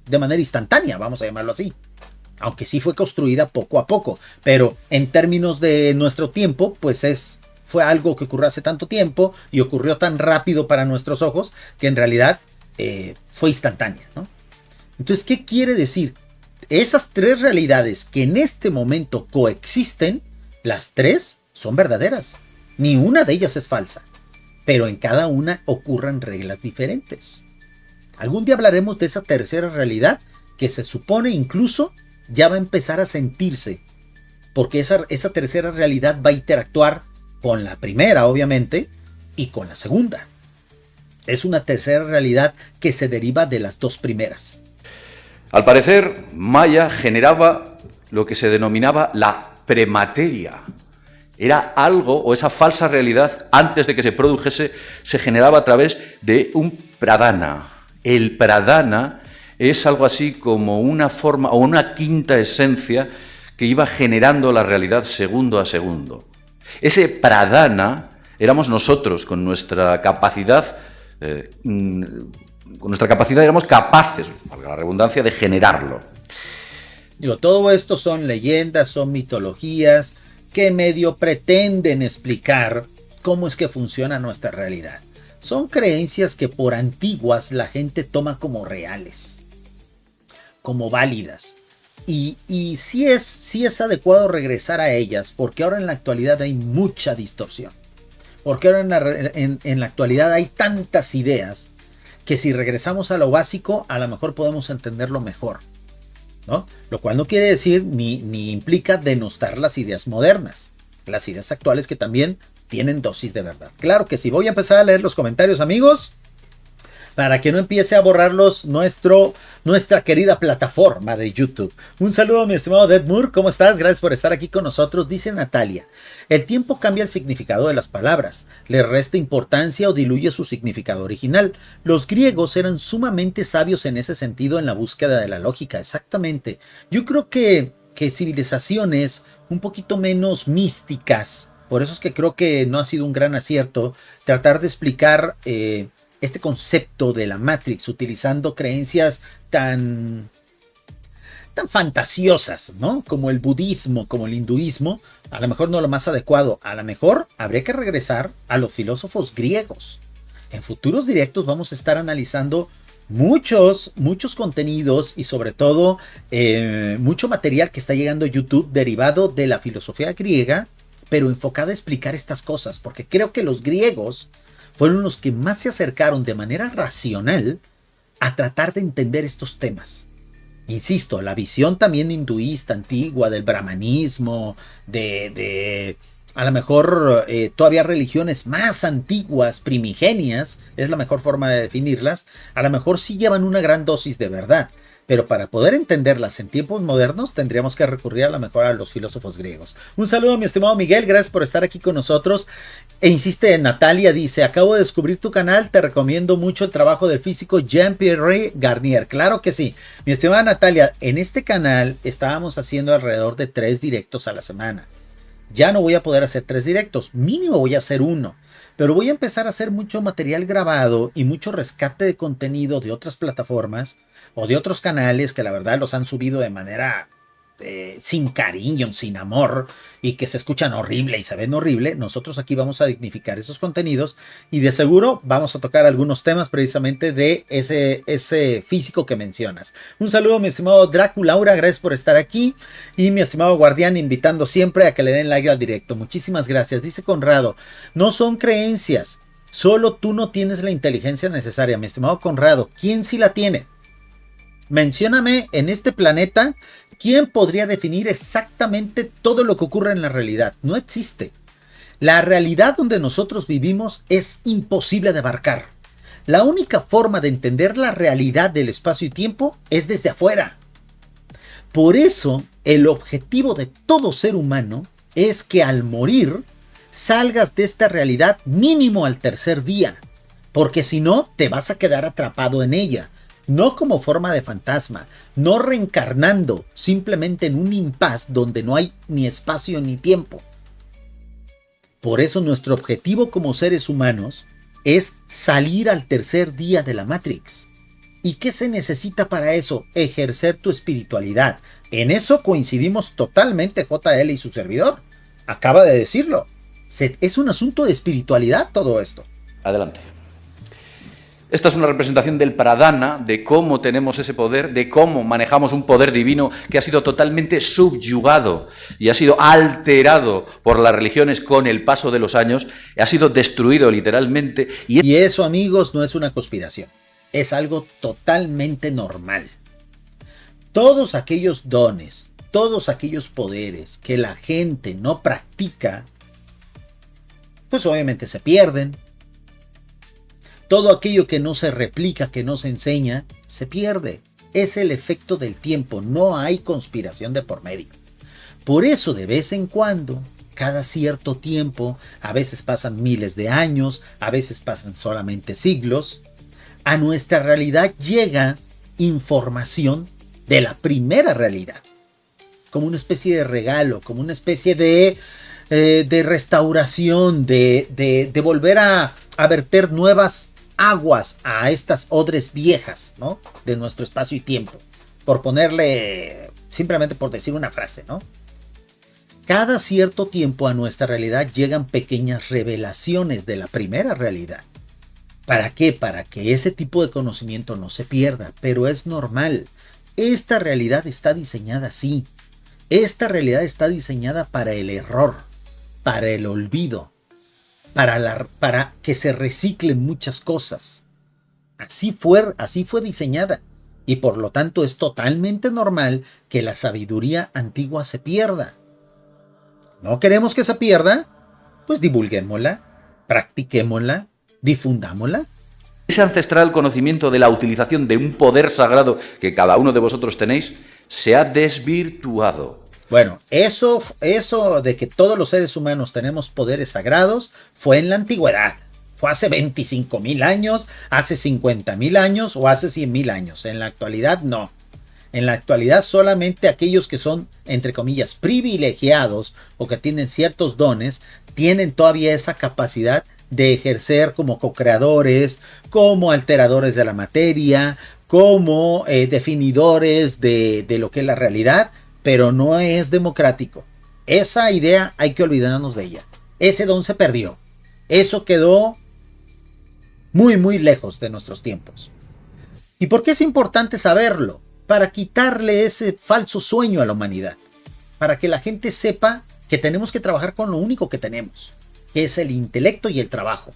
de manera instantánea, vamos a llamarlo así. Aunque sí fue construida poco a poco, pero en términos de nuestro tiempo, pues fue algo que ocurrió hace tanto tiempo y ocurrió tan rápido para nuestros ojos que en realidad fue instantánea, ¿no? Entonces, ¿qué quiere decir? Esas tres realidades que en este momento coexisten, las tres son verdaderas. Ni una de ellas es falsa. Pero en cada una ocurren reglas diferentes. Algún día hablaremos de esa tercera realidad que se supone incluso ya va a empezar a sentirse. Porque esa tercera realidad va a interactuar con la primera, obviamente, y con la segunda. Es una tercera realidad que se deriva de las dos primeras. Al parecer, Maya generaba lo que se denominaba la premateria. Era algo, o esa falsa realidad, antes de que se produjese, se generaba a través de un pradana. El pradana es algo así como una forma o una quinta esencia que iba generando la realidad segundo a segundo. Ese pradana éramos nosotros con nuestra capacidad éramos capaces, valga la redundancia, de generarlo. Todo esto son leyendas, son mitologías que medio pretenden explicar cómo es que funciona nuestra realidad. Son creencias que por antiguas la gente toma como reales, como válidas. Y sí es adecuado regresar a ellas, porque ahora en la actualidad hay mucha distorsión. Porque ahora en la actualidad hay tantas ideas que si regresamos a lo básico, a lo mejor podemos entenderlo mejor, ¿no? Lo cual no quiere decir ni implica denostar las ideas modernas, las ideas actuales que también tienen dosis de verdad. Claro que sí, voy a empezar a leer los comentarios, amigos, para que no empiece a borrarlos nuestra querida plataforma de YouTube. Un saludo, mi estimado Dead Moore, ¿cómo estás? Gracias por estar aquí con nosotros. Dice Natalia, el tiempo cambia el significado de las palabras, le resta importancia o diluye su significado original. Los griegos eran sumamente sabios en ese sentido en la búsqueda de la lógica, exactamente. Yo creo que civilizaciones un poquito menos místicas, por eso es que creo que no ha sido un gran acierto tratar de explicar este concepto de la Matrix utilizando creencias tan fantasiosas, ¿no? Como el budismo, como el hinduismo, a lo mejor no lo más adecuado. A lo mejor habría que regresar a los filósofos griegos. En futuros directos vamos a estar analizando muchos contenidos y sobre todo mucho material que está llegando a YouTube derivado de la filosofía griega, pero enfocada a explicar estas cosas, porque creo que los griegos fueron los que más se acercaron de manera racional a tratar de entender estos temas. Insisto, la visión también hinduista antigua del brahmanismo, a lo mejor todavía religiones más antiguas, primigenias, es la mejor forma de definirlas, a lo mejor sí llevan una gran dosis de verdad. Pero para poder entenderlas en tiempos modernos tendríamos que recurrir a lo mejor a los filósofos griegos. Un saludo, mi estimado Miguel, gracias por estar aquí con nosotros. E insiste Natalia, dice, acabo de descubrir tu canal, te recomiendo mucho el trabajo del físico Jean-Pierre Garnier. Claro que sí. Mi estimada Natalia, en este canal estábamos haciendo alrededor de 3 directos a la semana. Ya no voy a poder hacer 3 directos, mínimo voy a hacer 1. Pero voy a empezar a hacer mucho material grabado y mucho rescate de contenido de otras plataformas o de otros canales que la verdad los han subido de manera sin cariño, sin amor y que se escuchan horrible y se ven horrible. Nosotros aquí vamos a dignificar esos contenidos y de seguro vamos a tocar algunos temas precisamente de ese físico que mencionas. Un saludo, mi estimado Draculaura, gracias por estar aquí, y mi estimado Guardián invitando siempre a que le den like al directo. Muchísimas gracias. Dice Conrado, no son creencias, solo tú no tienes la inteligencia necesaria. Mi estimado Conrado, ¿quién sí la tiene? Mencióname en este planeta quién podría definir exactamente todo lo que ocurre en la realidad. No existe. La realidad donde nosotros vivimos es imposible de abarcar. La única forma de entender la realidad del espacio y tiempo es desde afuera. Por eso, el objetivo de todo ser humano es que al morir salgas de esta realidad mínimo al tercer día, porque si no te vas a quedar atrapado en ella. No como forma de fantasma, no reencarnando, simplemente en un impas donde no hay ni espacio ni tiempo. Por eso nuestro objetivo como seres humanos es salir al tercer día de la Matrix. ¿Y qué se necesita para eso? Ejercer tu espiritualidad. En eso coincidimos totalmente JL y su servidor. Acaba de decirlo. Es un asunto de espiritualidad todo esto. Adelante. Esta es una representación del pradana, de cómo tenemos ese poder, de cómo manejamos un poder divino que ha sido totalmente subyugado y ha sido alterado por las religiones con el paso de los años, ha sido destruido literalmente. Y eso, amigos, no es una conspiración, es algo totalmente normal. Todos aquellos dones, todos aquellos poderes que la gente no practica, pues obviamente se pierden. Todo aquello que no se replica, que no se enseña, se pierde. Es el efecto del tiempo, no hay conspiración de por medio. Por eso de vez en cuando, cada cierto tiempo, a veces pasan miles de años, a veces pasan solamente siglos, a nuestra realidad llega información de la primera realidad. Como una especie de regalo, como una especie de restauración, de volver a verter nuevas aguas a estas odres viejas, ¿no? De nuestro espacio y tiempo. Por ponerle, simplemente por decir una frase, ¿no? Cada cierto tiempo a nuestra realidad llegan pequeñas revelaciones de la primera realidad. ¿Para qué? Para que ese tipo de conocimiento no se pierda, pero es normal. Esta realidad está diseñada así. Esta realidad está diseñada para el error, para el olvido, para que se reciclen muchas cosas. Así fue diseñada. Y por lo tanto es totalmente normal que la sabiduría antigua se pierda. No queremos que se pierda, pues divulguémosla, practiquémosla, difundámosla. Ese ancestral conocimiento de la utilización de un poder sagrado que cada uno de vosotros tenéis se ha desvirtuado. Bueno, eso de que todos los seres humanos tenemos poderes sagrados fue en la antigüedad. Fue hace 25,000 años, hace 50,000 años o hace 100,000 años. En la actualidad no. En la actualidad solamente aquellos que son, entre comillas, privilegiados o que tienen ciertos dones, tienen todavía esa capacidad de ejercer como co-creadores, como alteradores de la materia, como definidores de lo que es la realidad, pero no es democrático. Esa idea hay que olvidarnos de ella. Ese don se perdió. Eso quedó muy, muy lejos de nuestros tiempos. ¿Y por qué es importante saberlo? Para quitarle ese falso sueño a la humanidad. Para que la gente sepa que tenemos que trabajar con lo único que tenemos, que es el intelecto y el trabajo.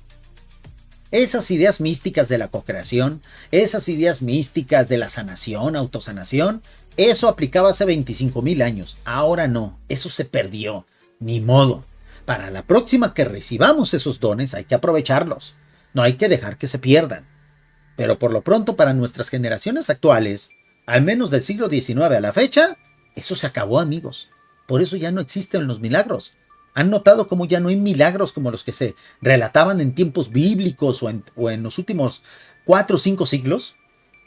Esas ideas místicas de la co-creación, esas ideas místicas de la sanación, autosanación, eso aplicaba hace 25,000 años. Ahora no, eso se perdió. Ni modo. Para la próxima que recibamos esos dones hay que aprovecharlos. No hay que dejar que se pierdan. Pero por lo pronto para nuestras generaciones actuales, al menos del siglo XIX a la fecha, eso se acabó, amigos. Por eso ya no existen los milagros. ¿Han notado cómo ya no hay milagros como los que se relataban en tiempos bíblicos o en los últimos 4 o 5 siglos?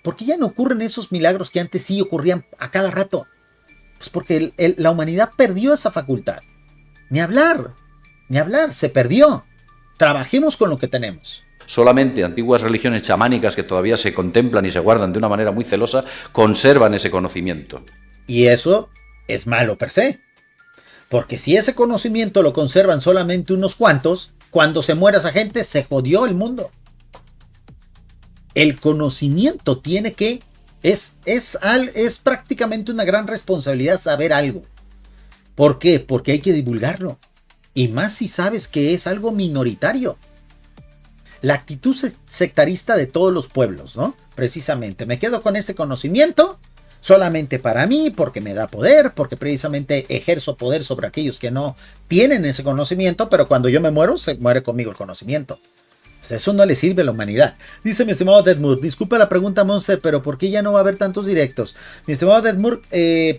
¿Por qué ya no ocurren esos milagros que antes sí ocurrían a cada rato? Pues porque la humanidad perdió esa facultad. Ni hablar, se perdió. Trabajemos con lo que tenemos. Solamente antiguas religiones chamánicas que todavía se contemplan y se guardan de una manera muy celosa conservan ese conocimiento. Y eso es malo per se. Porque si ese conocimiento lo conservan solamente unos cuantos, cuando se muera esa gente, se jodió el mundo. El conocimiento tiene que... Es prácticamente una gran responsabilidad saber algo. ¿Por qué? Porque hay que divulgarlo. Y más si sabes que es algo minoritario. La actitud sectarista de todos los pueblos, ¿no? Precisamente, me quedo con este conocimiento solamente para mí, porque me da poder, porque precisamente ejerzo poder sobre aquellos que no tienen ese conocimiento, pero cuando yo me muero, se muere conmigo el conocimiento. Pues eso no le sirve a la humanidad. Dice mi estimado Deadmoor, disculpa la pregunta, Monster, pero ¿por qué ya no va a haber tantos directos? Mi estimado Deadmoor,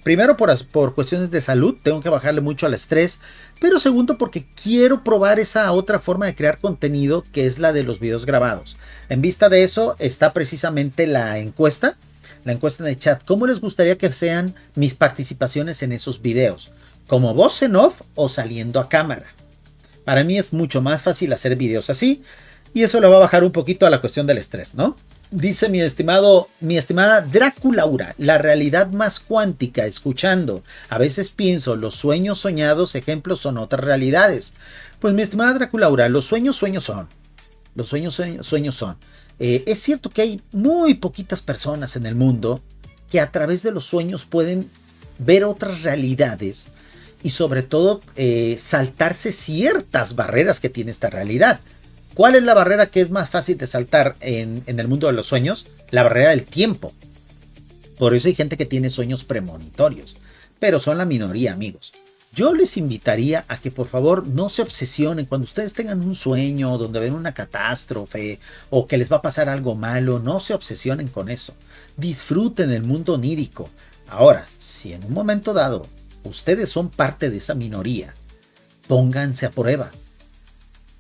primero por cuestiones de salud, tengo que bajarle mucho al estrés, pero segundo porque quiero probar esa otra forma de crear contenido, que es la de los videos grabados. En vista de eso está precisamente la encuesta en el chat. ¿Cómo les gustaría que sean mis participaciones en esos videos? ¿Como voz en off o saliendo a cámara? Para mí es mucho más fácil hacer videos así, y eso le va a bajar un poquito a la cuestión del estrés, ¿no? Dice mi estimada Draculaura, la realidad más cuántica, escuchando. A veces pienso, los sueños soñados, ejemplos son otras realidades. Pues mi estimada Draculaura, los sueños son. Los sueños son. Es cierto que hay muy poquitas personas en el mundo que a través de los sueños pueden ver otras realidades y sobre todo saltarse ciertas barreras que tiene esta realidad. ¿Cuál es la barrera que es más fácil de saltar en el mundo de los sueños? La barrera del tiempo. Por eso hay gente que tiene sueños premonitorios, pero son la minoría, amigos. Yo les invitaría a que por favor no se obsesionen cuando ustedes tengan un sueño donde ven una catástrofe o que les va a pasar algo malo. No se obsesionen con eso. Disfruten el mundo onírico. Ahora, si en un momento dado ustedes son parte de esa minoría, pónganse a prueba.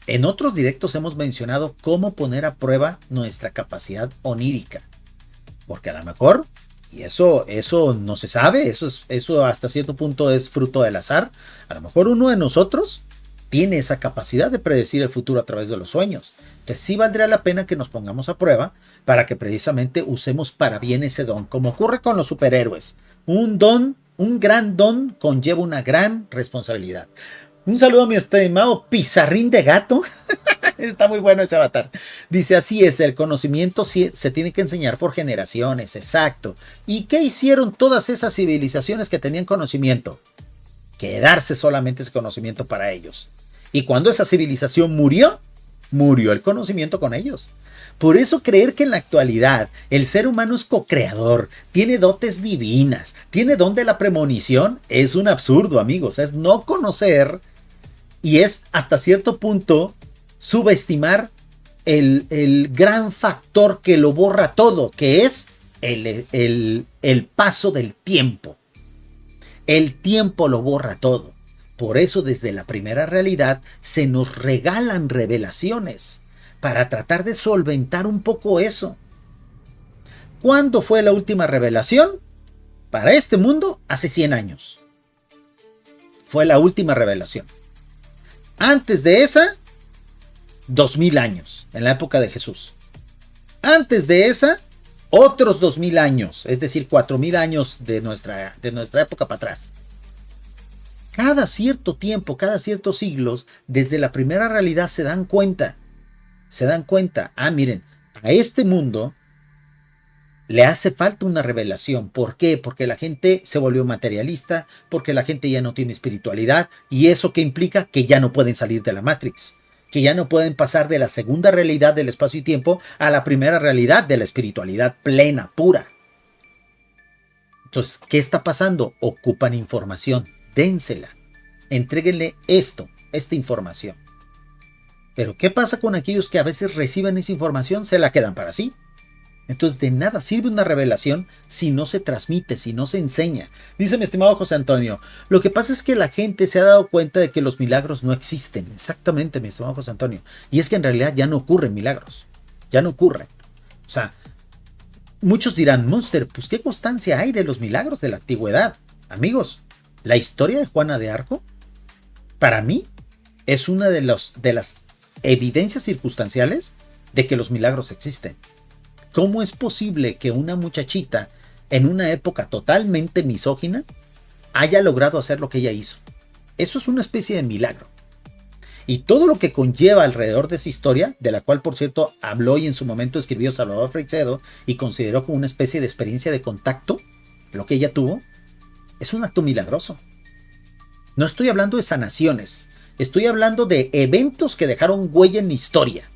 En otros directos hemos mencionado cómo poner a prueba nuestra capacidad onírica. Porque a lo mejor, y eso no se sabe, eso hasta cierto punto es fruto del azar, a lo mejor uno de nosotros tiene esa capacidad de predecir el futuro a través de los sueños. Entonces sí valdría la pena que nos pongamos a prueba para que precisamente usemos para bien ese don, como ocurre con los superhéroes. Un gran don conlleva una gran responsabilidad. Un saludo a mi estimado Pizarrín de Gato. Está muy bueno ese avatar. Dice, así es, el conocimiento se tiene que enseñar por generaciones, exacto. ¿Y qué hicieron todas esas civilizaciones que tenían conocimiento? Quedarse solamente ese conocimiento para ellos. Y cuando esa civilización murió el conocimiento con ellos. Por eso creer que en la actualidad el ser humano es co-creador, tiene dotes divinas, tiene don de la premonición, es un absurdo, amigos. Es no conocer Y es hasta cierto punto subestimar el gran factor que lo borra todo, que es el paso del tiempo. El tiempo lo borra todo. Por eso desde la primera realidad se nos regalan revelaciones para tratar de solventar un poco eso. ¿Cuándo fue la última revelación? Para este mundo, hace 100 años. Fue la última revelación. Antes de esa, 2000 años, en la época de Jesús. Antes de esa, otros 2000 años, es decir, 4000 años de nuestra época para atrás. Cada cierto tiempo, cada ciertos siglos, desde la primera realidad se dan cuenta. Miren, a este mundo le hace falta una revelación. ¿Por qué? Porque la gente se volvió materialista, porque la gente ya no tiene espiritualidad, y eso que implica que ya no pueden salir de la Matrix, que ya no pueden pasar de la segunda realidad del espacio y tiempo a la primera realidad de la espiritualidad plena, pura. Entonces, ¿qué está pasando? Ocupan información, dénsela, entréguenle esta información. Pero ¿qué pasa con aquellos que a veces reciben esa información? Se la quedan para sí. Entonces de nada sirve una revelación si no se transmite, si no se enseña. Dice mi estimado José Antonio, lo que pasa es que la gente se ha dado cuenta de que los milagros no existen. Exactamente, mi estimado José Antonio. Y es que en realidad ya no ocurren milagros. Ya no ocurren. O sea, muchos dirán, Monster, pues ¿qué constancia hay de los milagros de la antigüedad? Amigos, la historia de Juana de Arco, para mí, es una de las evidencias circunstanciales de que los milagros existen. ¿Cómo es posible que una muchachita en una época totalmente misógina haya logrado hacer lo que ella hizo? Eso es una especie de milagro. Y todo lo que conlleva alrededor de esa historia, de la cual por cierto habló y en su momento escribió Salvador Freixedo y consideró como una especie de experiencia de contacto, lo que ella tuvo, es un acto milagroso. No estoy hablando de sanaciones, estoy hablando de eventos que dejaron huella en la historia.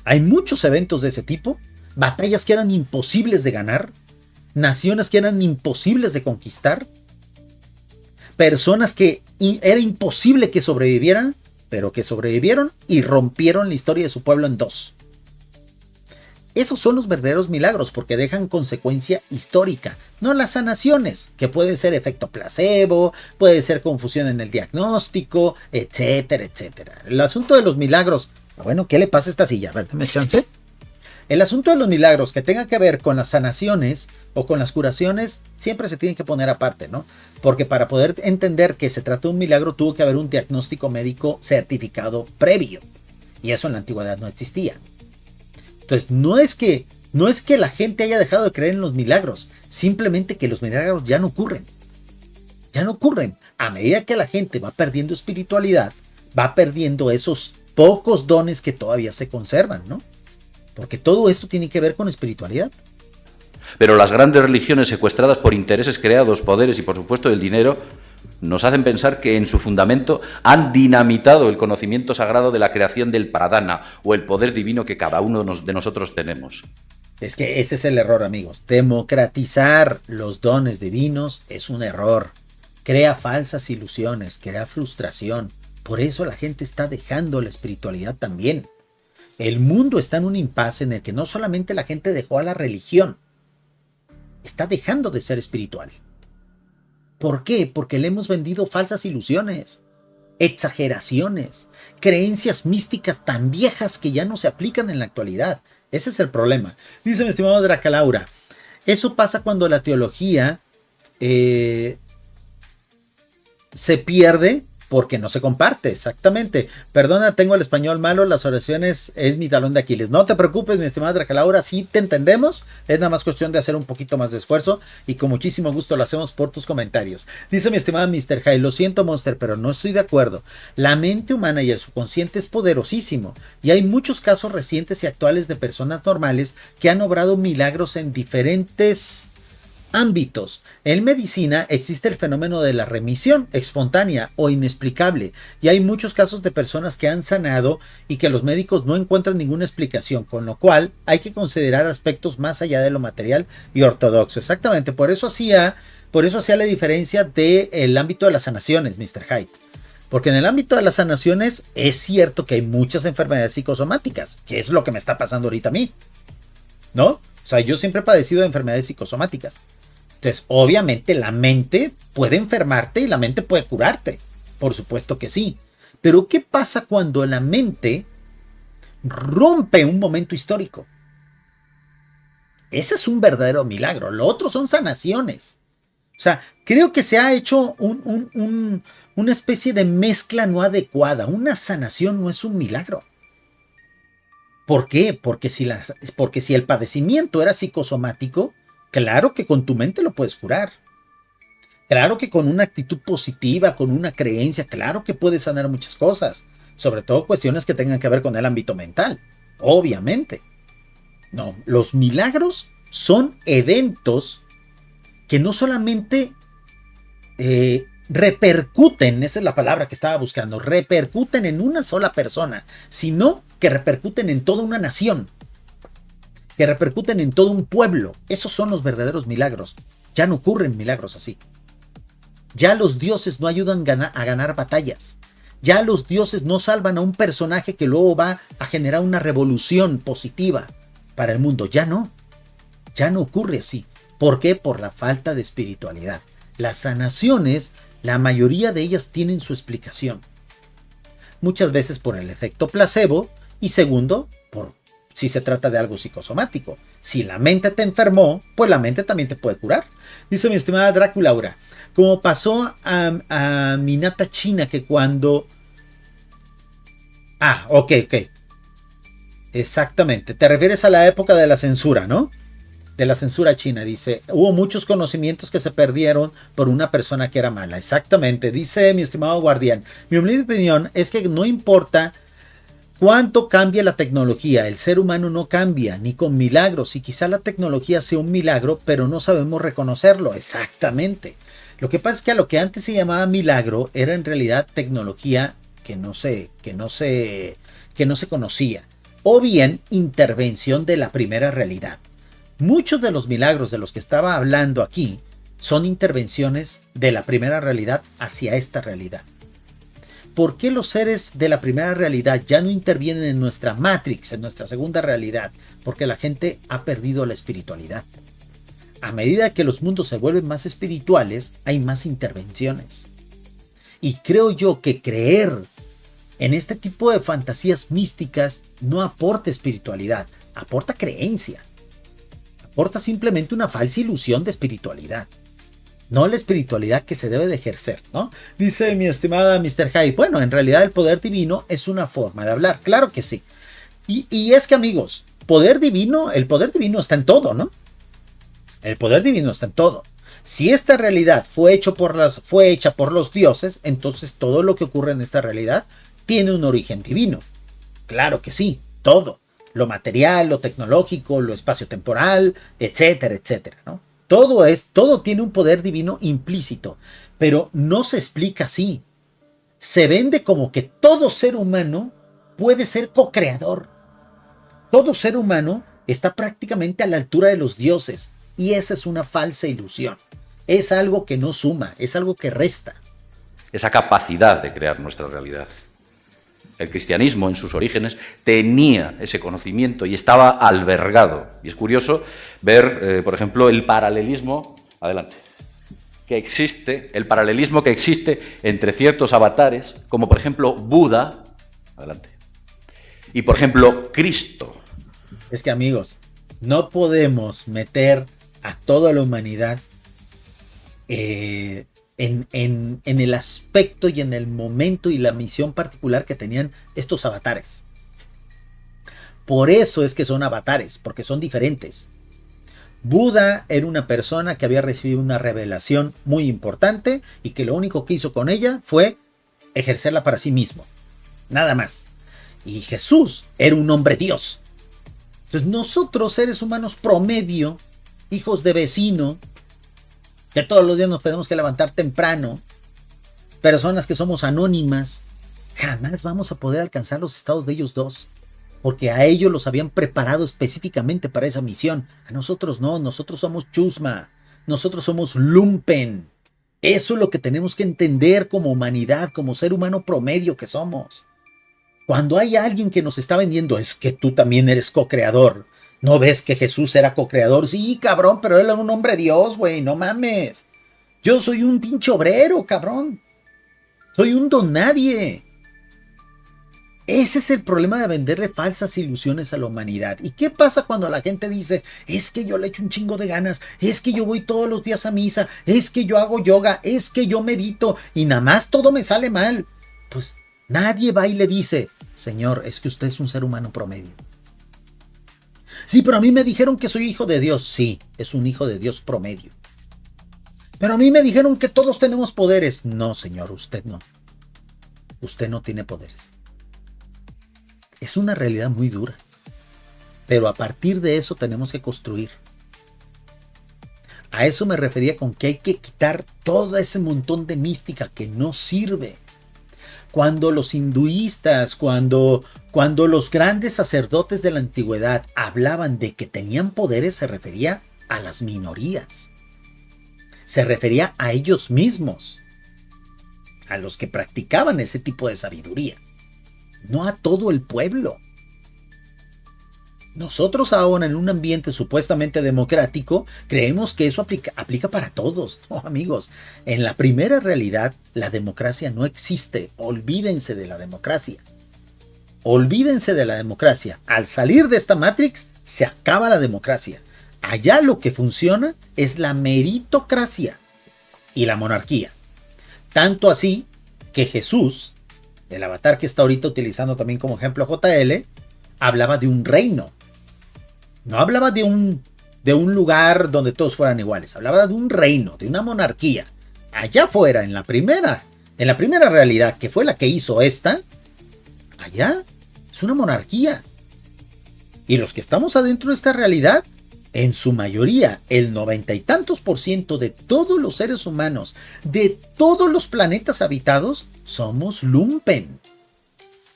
Hay muchos eventos de ese tipo, batallas que eran imposibles de ganar, naciones que eran imposibles de conquistar, personas que era imposible que sobrevivieran, pero que sobrevivieron y rompieron la historia de su pueblo en dos. Esos son los verdaderos milagros porque dejan consecuencia histórica, no las sanaciones, que puede ser efecto placebo, puede ser confusión en el diagnóstico, etcétera, etcétera. El asunto de los milagros. Bueno, ¿qué le pasa a esta silla? A ver, dame chance. El asunto de los milagros que tenga que ver con las sanaciones o con las curaciones siempre se tiene que poner aparte, ¿no? Porque para poder entender que se trata de un milagro tuvo que haber un diagnóstico médico certificado previo. Y eso en la antigüedad no existía. Entonces, no es que la gente haya dejado de creer en los milagros, simplemente que los milagros ya no ocurren. Ya no ocurren. A medida que la gente va perdiendo espiritualidad, va perdiendo esos pocos dones que todavía se conservan, ¿no? Porque todo esto tiene que ver con espiritualidad. Pero las grandes religiones secuestradas por intereses creados, poderes y por supuesto el dinero, nos hacen pensar que en su fundamento han dinamitado el conocimiento sagrado de la creación del pradana o el poder divino que cada uno de nosotros tenemos. Es que ese es el error, amigos. Democratizar los dones divinos es un error. Crea falsas ilusiones, crea frustración. Por eso la gente está dejando la espiritualidad también. El mundo está en un impasse en el que no solamente la gente dejó a la religión, está dejando de ser espiritual. ¿Por qué? Porque le hemos vendido falsas ilusiones, exageraciones, creencias místicas tan viejas que ya no se aplican en la actualidad. Ese es el problema. Dice mi estimado Dracalaura, eso pasa cuando la teología se pierde porque no se comparte, exactamente. Perdona, tengo el español malo, las oraciones es mi talón de Aquiles. No te preocupes, mi estimada Dracalaura, sí te entendemos. Es nada más cuestión de hacer un poquito más de esfuerzo y con muchísimo gusto lo hacemos por tus comentarios. Dice mi estimada Mr. High, lo siento Monster, pero no estoy de acuerdo. La mente humana y el subconsciente es poderosísimo y hay muchos casos recientes y actuales de personas normales que han obrado milagros en diferentes ámbitos. En medicina existe el fenómeno de la remisión espontánea o inexplicable y hay muchos casos de personas que han sanado y que los médicos no encuentran ninguna explicación, con lo cual hay que considerar aspectos más allá de lo material y ortodoxo. Exactamente, por eso hacía la diferencia del ámbito de las sanaciones, Mr. Hyde. Porque en el ámbito de las sanaciones es cierto que hay muchas enfermedades psicosomáticas, que es lo que me está pasando ahorita a mí, ¿no? O sea, yo siempre he padecido de enfermedades psicosomáticas. Entonces, obviamente la mente puede enfermarte y la mente puede curarte. Por supuesto que sí. Pero ¿qué pasa cuando la mente rompe un momento histórico? Ese es un verdadero milagro. Lo otro son sanaciones. O sea, creo que se ha hecho una especie de mezcla no adecuada. Una sanación no es un milagro. ¿Por qué? Porque si el padecimiento era psicosomático, claro que con tu mente lo puedes curar. Claro que con una actitud positiva, con una creencia, claro que puedes sanar muchas cosas. Sobre todo cuestiones que tengan que ver con el ámbito mental. Obviamente. No, los milagros son eventos que no solamente repercuten, esa es la palabra que estaba buscando, repercuten en una sola persona, sino que repercuten en toda una nación, que repercuten en todo un pueblo. Esos son los verdaderos milagros. Ya no ocurren milagros así. Ya los dioses no ayudan a ganar batallas. Ya los dioses no salvan a un personaje que luego va a generar una revolución positiva para el mundo. Ya no ocurre así. ¿Por qué? Por la falta de espiritualidad. Las sanaciones, la mayoría de ellas tienen su explicación. Muchas veces por el efecto placebo y segundo, por si se trata de algo psicosomático. Si la mente te enfermó, pues la mente también te puede curar. Dice mi estimada Draculaura, como pasó a Minata China, que cuando... ok. Exactamente. Te refieres a la época de la censura, ¿no? De la censura china, dice, hubo muchos conocimientos que se perdieron por una persona que era mala. Exactamente, dice mi estimado guardián. Mi humilde opinión es que no importa cuánto cambie la tecnología, el ser humano no cambia, ni con milagros, y quizá la tecnología sea un milagro, pero no sabemos reconocerlo. Exactamente. Lo que pasa es que a lo que antes se llamaba milagro era en realidad tecnología que no se conocía, o bien intervención de la primera realidad. Muchos de los milagros de los que estaba hablando aquí son intervenciones de la primera realidad hacia esta realidad. ¿Por qué los seres de la primera realidad ya no intervienen en nuestra Matrix, en nuestra segunda realidad? Porque la gente ha perdido la espiritualidad. A medida que los mundos se vuelven más espirituales, hay más intervenciones. Y creo yo que creer en este tipo de fantasías místicas no aporta espiritualidad, aporta creencia. Aporta simplemente una falsa ilusión de espiritualidad. No la espiritualidad que se debe de ejercer, ¿no? Dice mi estimada Mr. Hyde, bueno, en realidad el poder divino es una forma de hablar, claro que sí. Y es que amigos, el poder divino está en todo, ¿no? El poder divino está en todo. Si esta realidad fue hecha por los dioses, entonces todo lo que ocurre en esta realidad tiene un origen divino. Claro que sí, todo. Lo material, lo tecnológico, lo espaciotemporal, etcétera, etcétera, ¿no? Todo tiene un poder divino implícito, pero no se explica así. Se vende como que todo ser humano puede ser co-creador. Todo ser humano está prácticamente a la altura de los dioses, y esa es una falsa ilusión. Es algo que no suma, es algo que resta. Esa capacidad de crear nuestra realidad. El cristianismo en sus orígenes tenía ese conocimiento y estaba albergado. Y es curioso ver, por ejemplo, el paralelismo que existe entre ciertos avatares, como por ejemplo Buda, y por ejemplo Cristo. Es que amigos, no podemos meter a toda la humanidad en el aspecto y en el momento y la misión particular que tenían estos avatares. Por eso es que son avatares, porque son diferentes. Buda era una persona que había recibido una revelación muy importante y que lo único que hizo con ella fue ejercerla para sí mismo. Nada más. Y Jesús era un hombre Dios. Entonces nosotros, seres humanos promedio, hijos de vecino, que todos los días nos tenemos que levantar temprano, personas que somos anónimas, jamás vamos a poder alcanzar los estados de ellos dos, porque a ellos los habían preparado específicamente para esa misión. A nosotros no, nosotros somos chusma, nosotros somos lumpen, Eso es lo que tenemos que entender como humanidad, como ser humano promedio que somos. Cuando hay alguien que nos está vendiendo, es que tú también eres co-creador. ¿No ves que Jesús era co-creador? Sí, cabrón, pero él era un hombre Dios, güey, no mames. Yo soy un pinche obrero, cabrón. Soy un don nadie. Ese es el problema de venderle falsas ilusiones a la humanidad. ¿Y qué pasa cuando la gente dice, es que yo le echo un chingo de ganas, es que yo voy todos los días a misa, es que yo hago yoga, es que yo medito y nada más todo me sale mal? Pues nadie va y le dice, señor, es que usted es un ser humano promedio. Sí, pero a mí me dijeron que soy hijo de Dios. Sí, es un hijo de Dios promedio. Pero a mí me dijeron que todos tenemos poderes. No, señor, usted no. Usted no tiene poderes. Es una realidad muy dura. Pero a partir de eso tenemos que construir. A eso me refería con que hay que quitar todo ese montón de mística que no sirve. Cuando los hinduistas, cuando los grandes sacerdotes de la antigüedad hablaban de que tenían poderes, se refería a las minorías. Se refería a ellos mismos, a los que practicaban ese tipo de sabiduría, no a todo el pueblo. Nosotros ahora en un ambiente supuestamente democrático creemos que eso aplica para todos. No, amigos, en la primera realidad la democracia no existe. Olvídense de la democracia. Olvídense de la democracia. Al salir de esta Matrix se acaba la democracia. Allá lo que funciona es la meritocracia y la monarquía. Tanto así que Jesús, el avatar que está ahorita utilizando también como ejemplo JL, hablaba de un reino. No hablaba de un lugar donde todos fueran iguales. Hablaba de un reino, de una monarquía. Allá afuera, en la primera realidad, que fue la que hizo esta, allá es una monarquía. Y los que estamos adentro de esta realidad, en su mayoría, el 90 y tantos % de todos los seres humanos, de todos los planetas habitados, somos lumpen.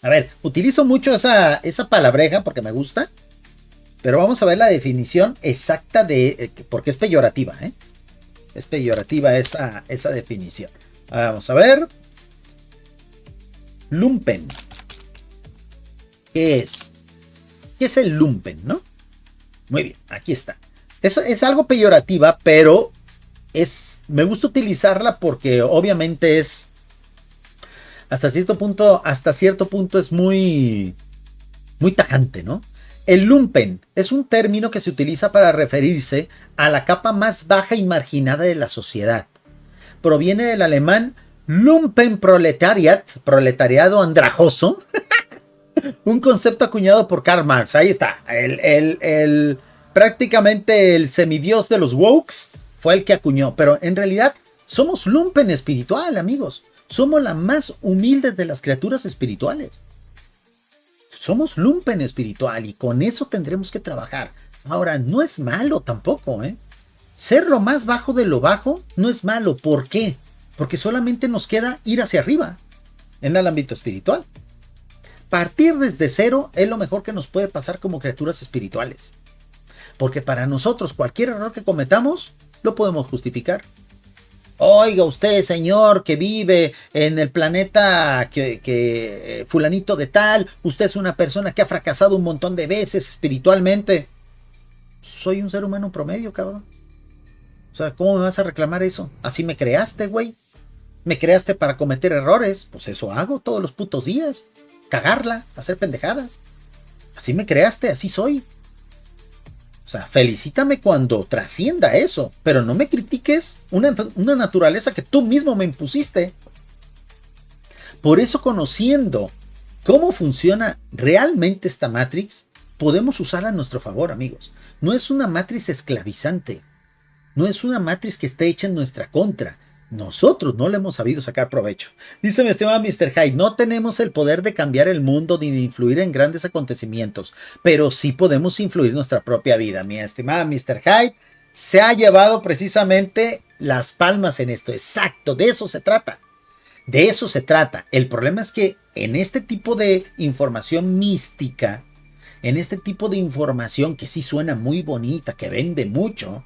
A ver, utilizo mucho esa palabreja porque me gusta. Pero vamos a ver la definición exacta porque es peyorativa, ¿eh? Es peyorativa esa definición. Vamos a ver. Lumpen. ¿Qué es? ¿Qué es el lumpen, no? Muy bien, aquí está. Eso es algo peyorativa, pero me gusta utilizarla porque obviamente es hasta cierto punto es muy tajante, ¿no? El lumpen es un término que se utiliza para referirse a la capa más baja y marginada de la sociedad. Proviene del alemán Lumpenproletariat, proletariado andrajoso, un concepto acuñado por Karl Marx. Ahí está, prácticamente el semidios de los wokes fue el que acuñó, pero en realidad somos lumpen espiritual, amigos. Somos la más humilde de las criaturas espirituales. Somos lumpen espiritual y con eso tendremos que trabajar. Ahora, no es malo tampoco, ¿eh? Ser lo más bajo de lo bajo no es malo. ¿Por qué? Porque solamente nos queda ir hacia arriba en el ámbito espiritual. Partir desde cero es lo mejor que nos puede pasar como criaturas espirituales. Porque para nosotros cualquier error que cometamos lo podemos justificar. Oiga usted, señor, que vive en el planeta que fulanito de tal, usted es una persona que ha fracasado un montón de veces espiritualmente. Soy un ser humano promedio, cabrón. O sea, ¿cómo me vas a reclamar eso? Así me creaste, güey. Me creaste para cometer errores. Pues eso hago todos los putos días. Cagarla, hacer pendejadas. Así me creaste, así soy. O sea, felicítame cuando trascienda eso, pero no me critiques una naturaleza que tú mismo me impusiste. Por eso, conociendo cómo funciona realmente esta Matrix, podemos usarla a nuestro favor, amigos. No es una Matrix esclavizante. No es una Matrix que esté hecha en nuestra contra. Nosotros no le hemos sabido sacar provecho. Dice mi estimado Mr. Hyde, no tenemos el poder de cambiar el mundo ni de influir en grandes acontecimientos, pero sí podemos influir en nuestra propia vida. Mi estimado Mr. Hyde se ha llevado precisamente las palmas en esto. Exacto, de eso se trata. De eso se trata. El problema es que en este tipo de información mística, en este tipo de información que sí suena muy bonita, que vende mucho,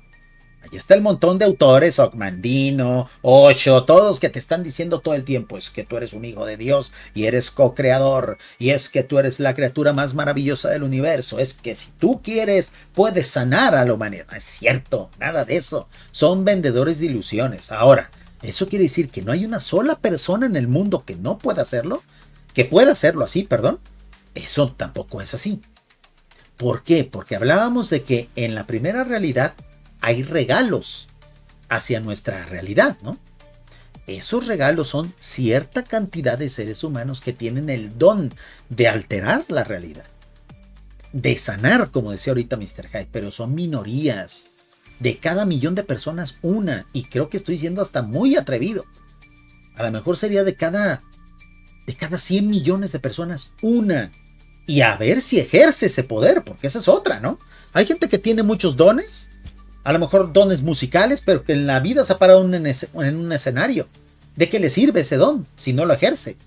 Ahí está el montón de autores, Ocmandino, Osho, todos que te están diciendo todo el tiempo, es que tú eres un hijo de Dios y eres co-creador, y es que tú eres la criatura más maravillosa del universo, es que si tú quieres, puedes sanar a la humanidad. No es cierto, nada de eso. Son vendedores de ilusiones. Ahora, ¿eso quiere decir que no hay una sola persona en el mundo que no pueda hacerlo? Que pueda hacerlo así, perdón. Eso tampoco es así. ¿Por qué? Porque hablábamos de que en la primera realidad hay regalos hacia nuestra realidad, ¿no? Esos regalos son cierta cantidad de seres humanos que tienen el don de alterar la realidad, de sanar, como decía ahorita Mr. Hyde, pero son minorías. De cada 1.000.000 de personas, una, y creo que estoy siendo hasta muy atrevido. A lo mejor sería de cada 100 millones de personas, una. Y a ver si ejerce ese poder, porque esa es otra, ¿no? Hay gente que tiene muchos dones, a lo mejor dones musicales, pero que en la vida se ha parado en un escenario. ¿De qué le sirve ese don si no lo ejerce?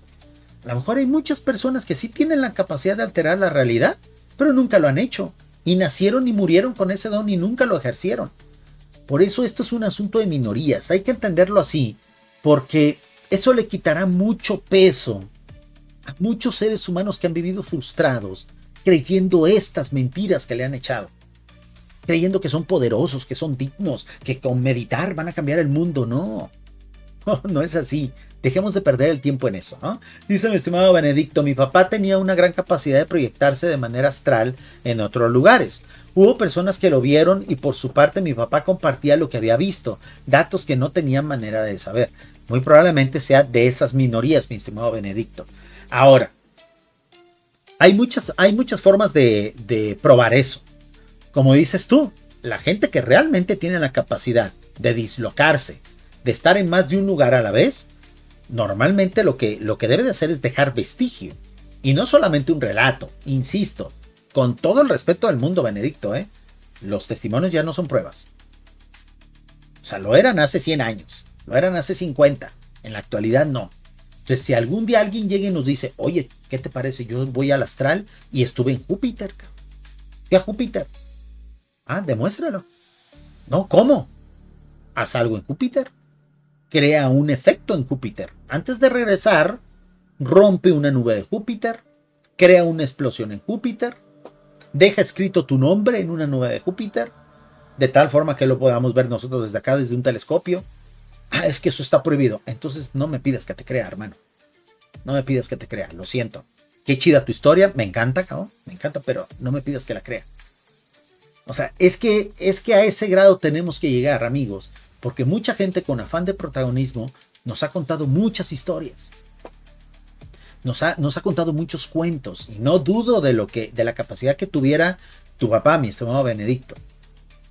A lo mejor hay muchas personas que sí tienen la capacidad de alterar la realidad, pero nunca lo han hecho. Y nacieron y murieron con ese don y nunca lo ejercieron. Por eso esto es un asunto de minorías. Hay que entenderlo así, porque eso le quitará mucho peso a muchos seres humanos que han vivido frustrados, creyendo estas mentiras que le han echado. Creyendo que son poderosos, que son dignos, que con meditar van a cambiar el mundo. No, no es así. Dejemos de perder el tiempo en eso, ¿no? Dice mi estimado Benedicto, mi papá tenía una gran capacidad de proyectarse de manera astral en otros lugares. Hubo personas que lo vieron y por su parte mi papá compartía lo que había visto, datos que no tenían manera de saber. Muy probablemente sea de esas minorías, mi estimado Benedicto. Ahora, hay muchas formas de probar eso. Como dices tú, la gente que realmente tiene la capacidad de dislocarse, de estar en más de un lugar a la vez, normalmente lo que debe de hacer es dejar vestigio. Y no solamente un relato, insisto, con todo el respeto del mundo, Benedicto, los testimonios ya no son pruebas. O sea, lo eran hace 100 años, lo eran hace 50, en la actualidad no. Entonces, si algún día alguien llega y nos dice, oye, ¿qué te parece? Yo voy al astral y estuve en Júpiter. ¿Qué a Júpiter? Ah, demuéstralo. No, ¿cómo? Haz algo en Júpiter. Crea un efecto en Júpiter. Antes de regresar, rompe una nube de Júpiter. Crea una explosión en Júpiter. Deja escrito tu nombre en una nube de Júpiter. De tal forma que lo podamos ver nosotros desde acá, desde un telescopio. Ah, es que eso está prohibido. Entonces no me pidas que te crea, hermano. No me pidas que te crea, lo siento. Qué chida tu historia, me encanta, cabrón. Me encanta, pero no me pidas que la crea. O sea, es que a ese grado tenemos que llegar, amigos, porque mucha gente con afán de protagonismo nos ha contado muchas historias. Nos ha contado muchos cuentos y no dudo de la capacidad que tuviera tu papá, mi estimado Benedicto.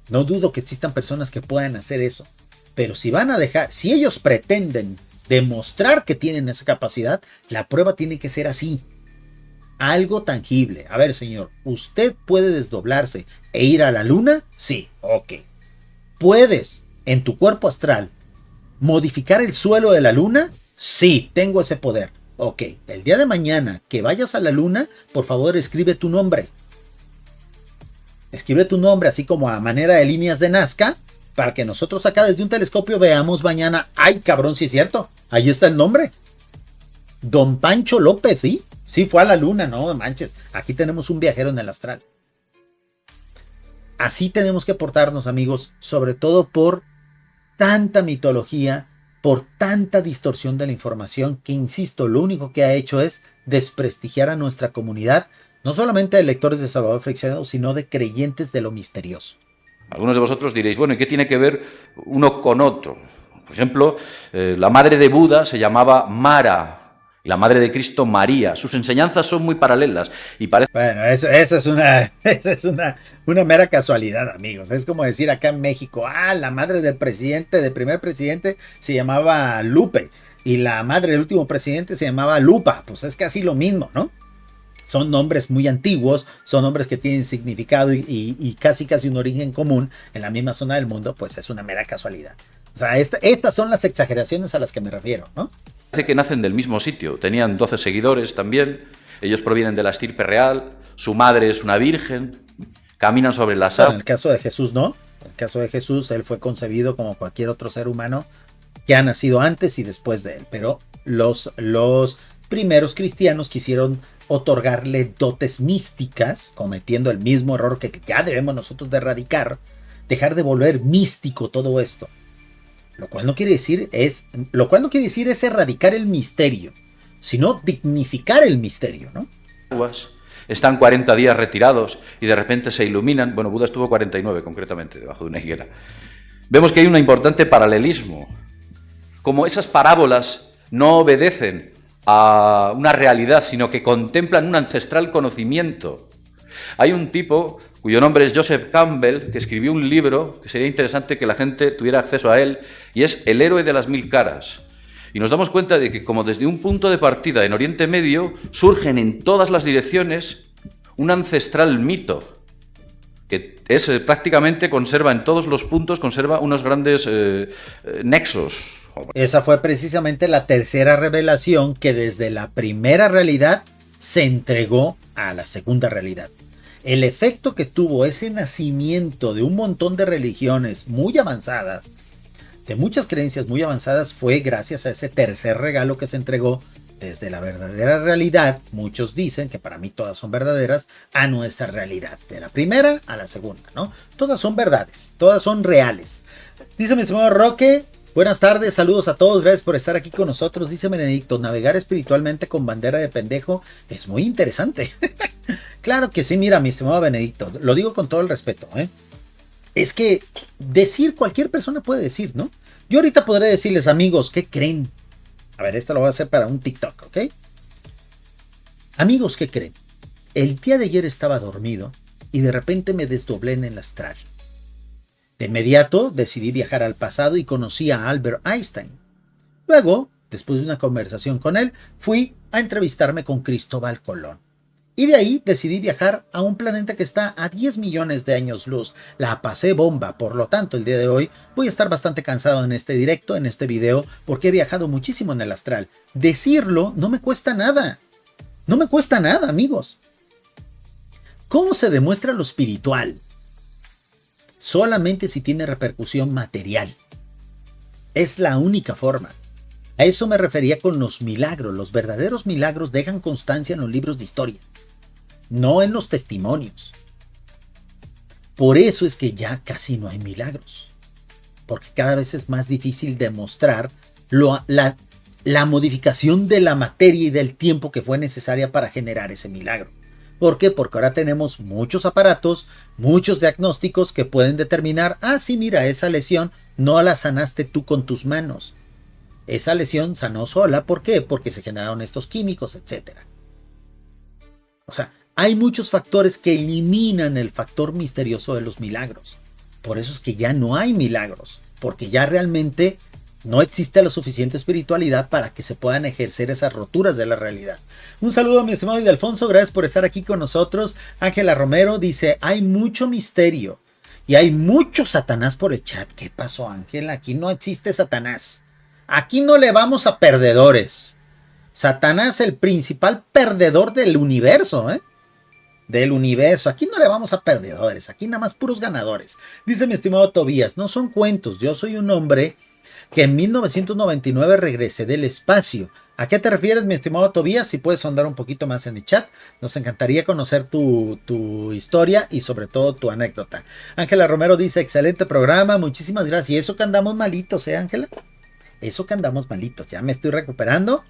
No dudo que existan personas que puedan hacer eso. Pero si ellos pretenden demostrar que tienen esa capacidad, la prueba tiene que ser así. Algo tangible. A ver, señor, ¿usted puede desdoblarse e ir a la luna? Sí, ok. ¿Puedes, en tu cuerpo astral, modificar el suelo de la luna? Sí, tengo ese poder. Ok, el día de mañana que vayas a la luna, por favor escribe tu nombre. Escribe tu nombre así como a manera de líneas de Nazca, para que nosotros acá desde un telescopio veamos mañana. ¡Ay, cabrón, sí es cierto! Ahí está el nombre. Don Pancho López, ¿sí? Sí fue a la luna, no manches. Aquí tenemos un viajero en el astral. Así tenemos que portarnos, amigos, sobre todo por tanta mitología, por tanta distorsión de la información que, insisto, lo único que ha hecho es desprestigiar a nuestra comunidad, no solamente de lectores de Salvador Freixedo, sino de creyentes de lo misterioso. Algunos de vosotros diréis, bueno, ¿y qué tiene que ver uno con otro? Por ejemplo, la madre de Buda se llamaba Mara y la madre de Cristo María. Sus enseñanzas son muy paralelas y parece... Bueno, esa es una mera casualidad, amigos. Es como decir acá en México, la madre del primer presidente se llamaba Lupe y la madre del último presidente se llamaba Lupa. Pues es casi lo mismo, ¿no? Son nombres muy antiguos, son nombres que tienen significado y casi un origen común en la misma zona del mundo, pues es una mera casualidad. O sea, estas son las exageraciones a las que me refiero, ¿no? Parece que nacen del mismo sitio, tenían 12 seguidores también, ellos provienen de la estirpe real, su madre es una virgen, caminan sobre las aguas. En el caso de Jesús, ¿no? En el caso de Jesús, él fue concebido como cualquier otro ser humano que ha nacido antes y después de él, pero los primeros cristianos quisieron otorgarle dotes místicas, cometiendo el mismo error que ya debemos nosotros de erradicar, dejar de volver místico todo esto. Lo cual no quiere decir es erradicar el misterio, sino dignificar el misterio, ¿no? Están 40 días retirados y de repente se iluminan. Bueno, Buda estuvo 49 concretamente, debajo de una higuera. Vemos que hay un importante paralelismo. Como esas parábolas no obedecen a una realidad, sino que contemplan un ancestral conocimiento. Hay un tipo cuyo nombre es Joseph Campbell, que escribió un libro que sería interesante que la gente tuviera acceso a él, y es El héroe de las mil caras. Y nos damos cuenta de que como desde un punto de partida en Oriente Medio surgen en todas las direcciones un ancestral mito, que es prácticamente conserva en todos los puntos, conserva unos grandes nexos. Esa fue precisamente la tercera revelación que desde la primera realidad se entregó a la segunda realidad. El efecto que tuvo ese nacimiento de un montón de religiones muy avanzadas, de muchas creencias muy avanzadas, fue gracias a ese tercer regalo que se entregó desde la verdadera realidad. Muchos dicen que para mí todas son verdaderas, a nuestra realidad, de la primera a la segunda, ¿no? Todas son verdades, todas son reales. Dice mi estimado Roque, buenas tardes, saludos a todos, gracias por estar aquí con nosotros. Dice Benedicto, navegar espiritualmente con bandera de pendejo es muy interesante. Claro que sí, mira, mi estimado Benedicto, lo digo con todo el respeto, ¿eh? Es que decir, cualquier persona puede decir, ¿no? Yo ahorita podré decirles, amigos, ¿qué creen? A ver, esto lo voy a hacer para un TikTok, ¿ok? Amigos, ¿qué creen? El día de ayer estaba dormido y de repente me desdoblé en el astral. De inmediato decidí viajar al pasado y conocí a Albert Einstein. Luego, después de una conversación con él, fui a entrevistarme con Cristóbal Colón. Y de ahí decidí viajar a un planeta que está a 10 millones de años luz. La pasé bomba, por lo tanto el día de hoy voy a estar bastante cansado en este directo, en este video, porque he viajado muchísimo en el astral. Decirlo no me cuesta nada. No me cuesta nada, amigos. ¿Cómo se demuestra lo espiritual? Solamente si tiene repercusión material. Es la única forma. A eso me refería con los milagros. Los verdaderos milagros dejan constancia en los libros de historia, no en los testimonios. Por eso es que ya casi no hay milagros, porque cada vez es más difícil demostrar la modificación de la materia y del tiempo que fue necesaria para generar ese milagro. ¿Por qué? Porque ahora tenemos muchos aparatos, muchos diagnósticos que pueden determinar, sí, mira, esa lesión no la sanaste tú con tus manos. Esa lesión sanó sola. ¿Por qué? Porque se generaron estos químicos, etc. O sea, hay muchos factores que eliminan el factor misterioso de los milagros. Por eso es que ya no hay milagros, porque ya realmente no existe la suficiente espiritualidad para que se puedan ejercer esas roturas de la realidad. Un saludo a mi estimado Ildefonso, gracias por estar aquí con nosotros. Ángela Romero dice, hay mucho misterio y hay mucho Satanás por el chat. ¿Qué pasó, Ángela? Aquí no existe Satanás. Aquí no le vamos a perdedores. Satanás es el principal perdedor del universo, ¿eh? Del universo. Aquí no le vamos a perdedores. Aquí nada más puros ganadores. Dice mi estimado Tobías, no son cuentos. Yo soy un hombre que en 1999 regresé del espacio. ¿A qué te refieres, mi estimado Tobías? Si puedes sondar un poquito más en el chat. Nos encantaría conocer tu historia y sobre todo tu anécdota. Ángela Romero dice, excelente programa. Muchísimas gracias. Y eso que andamos malitos, ¿eh, Ángela? Eso que andamos malitos, ya me estoy recuperando,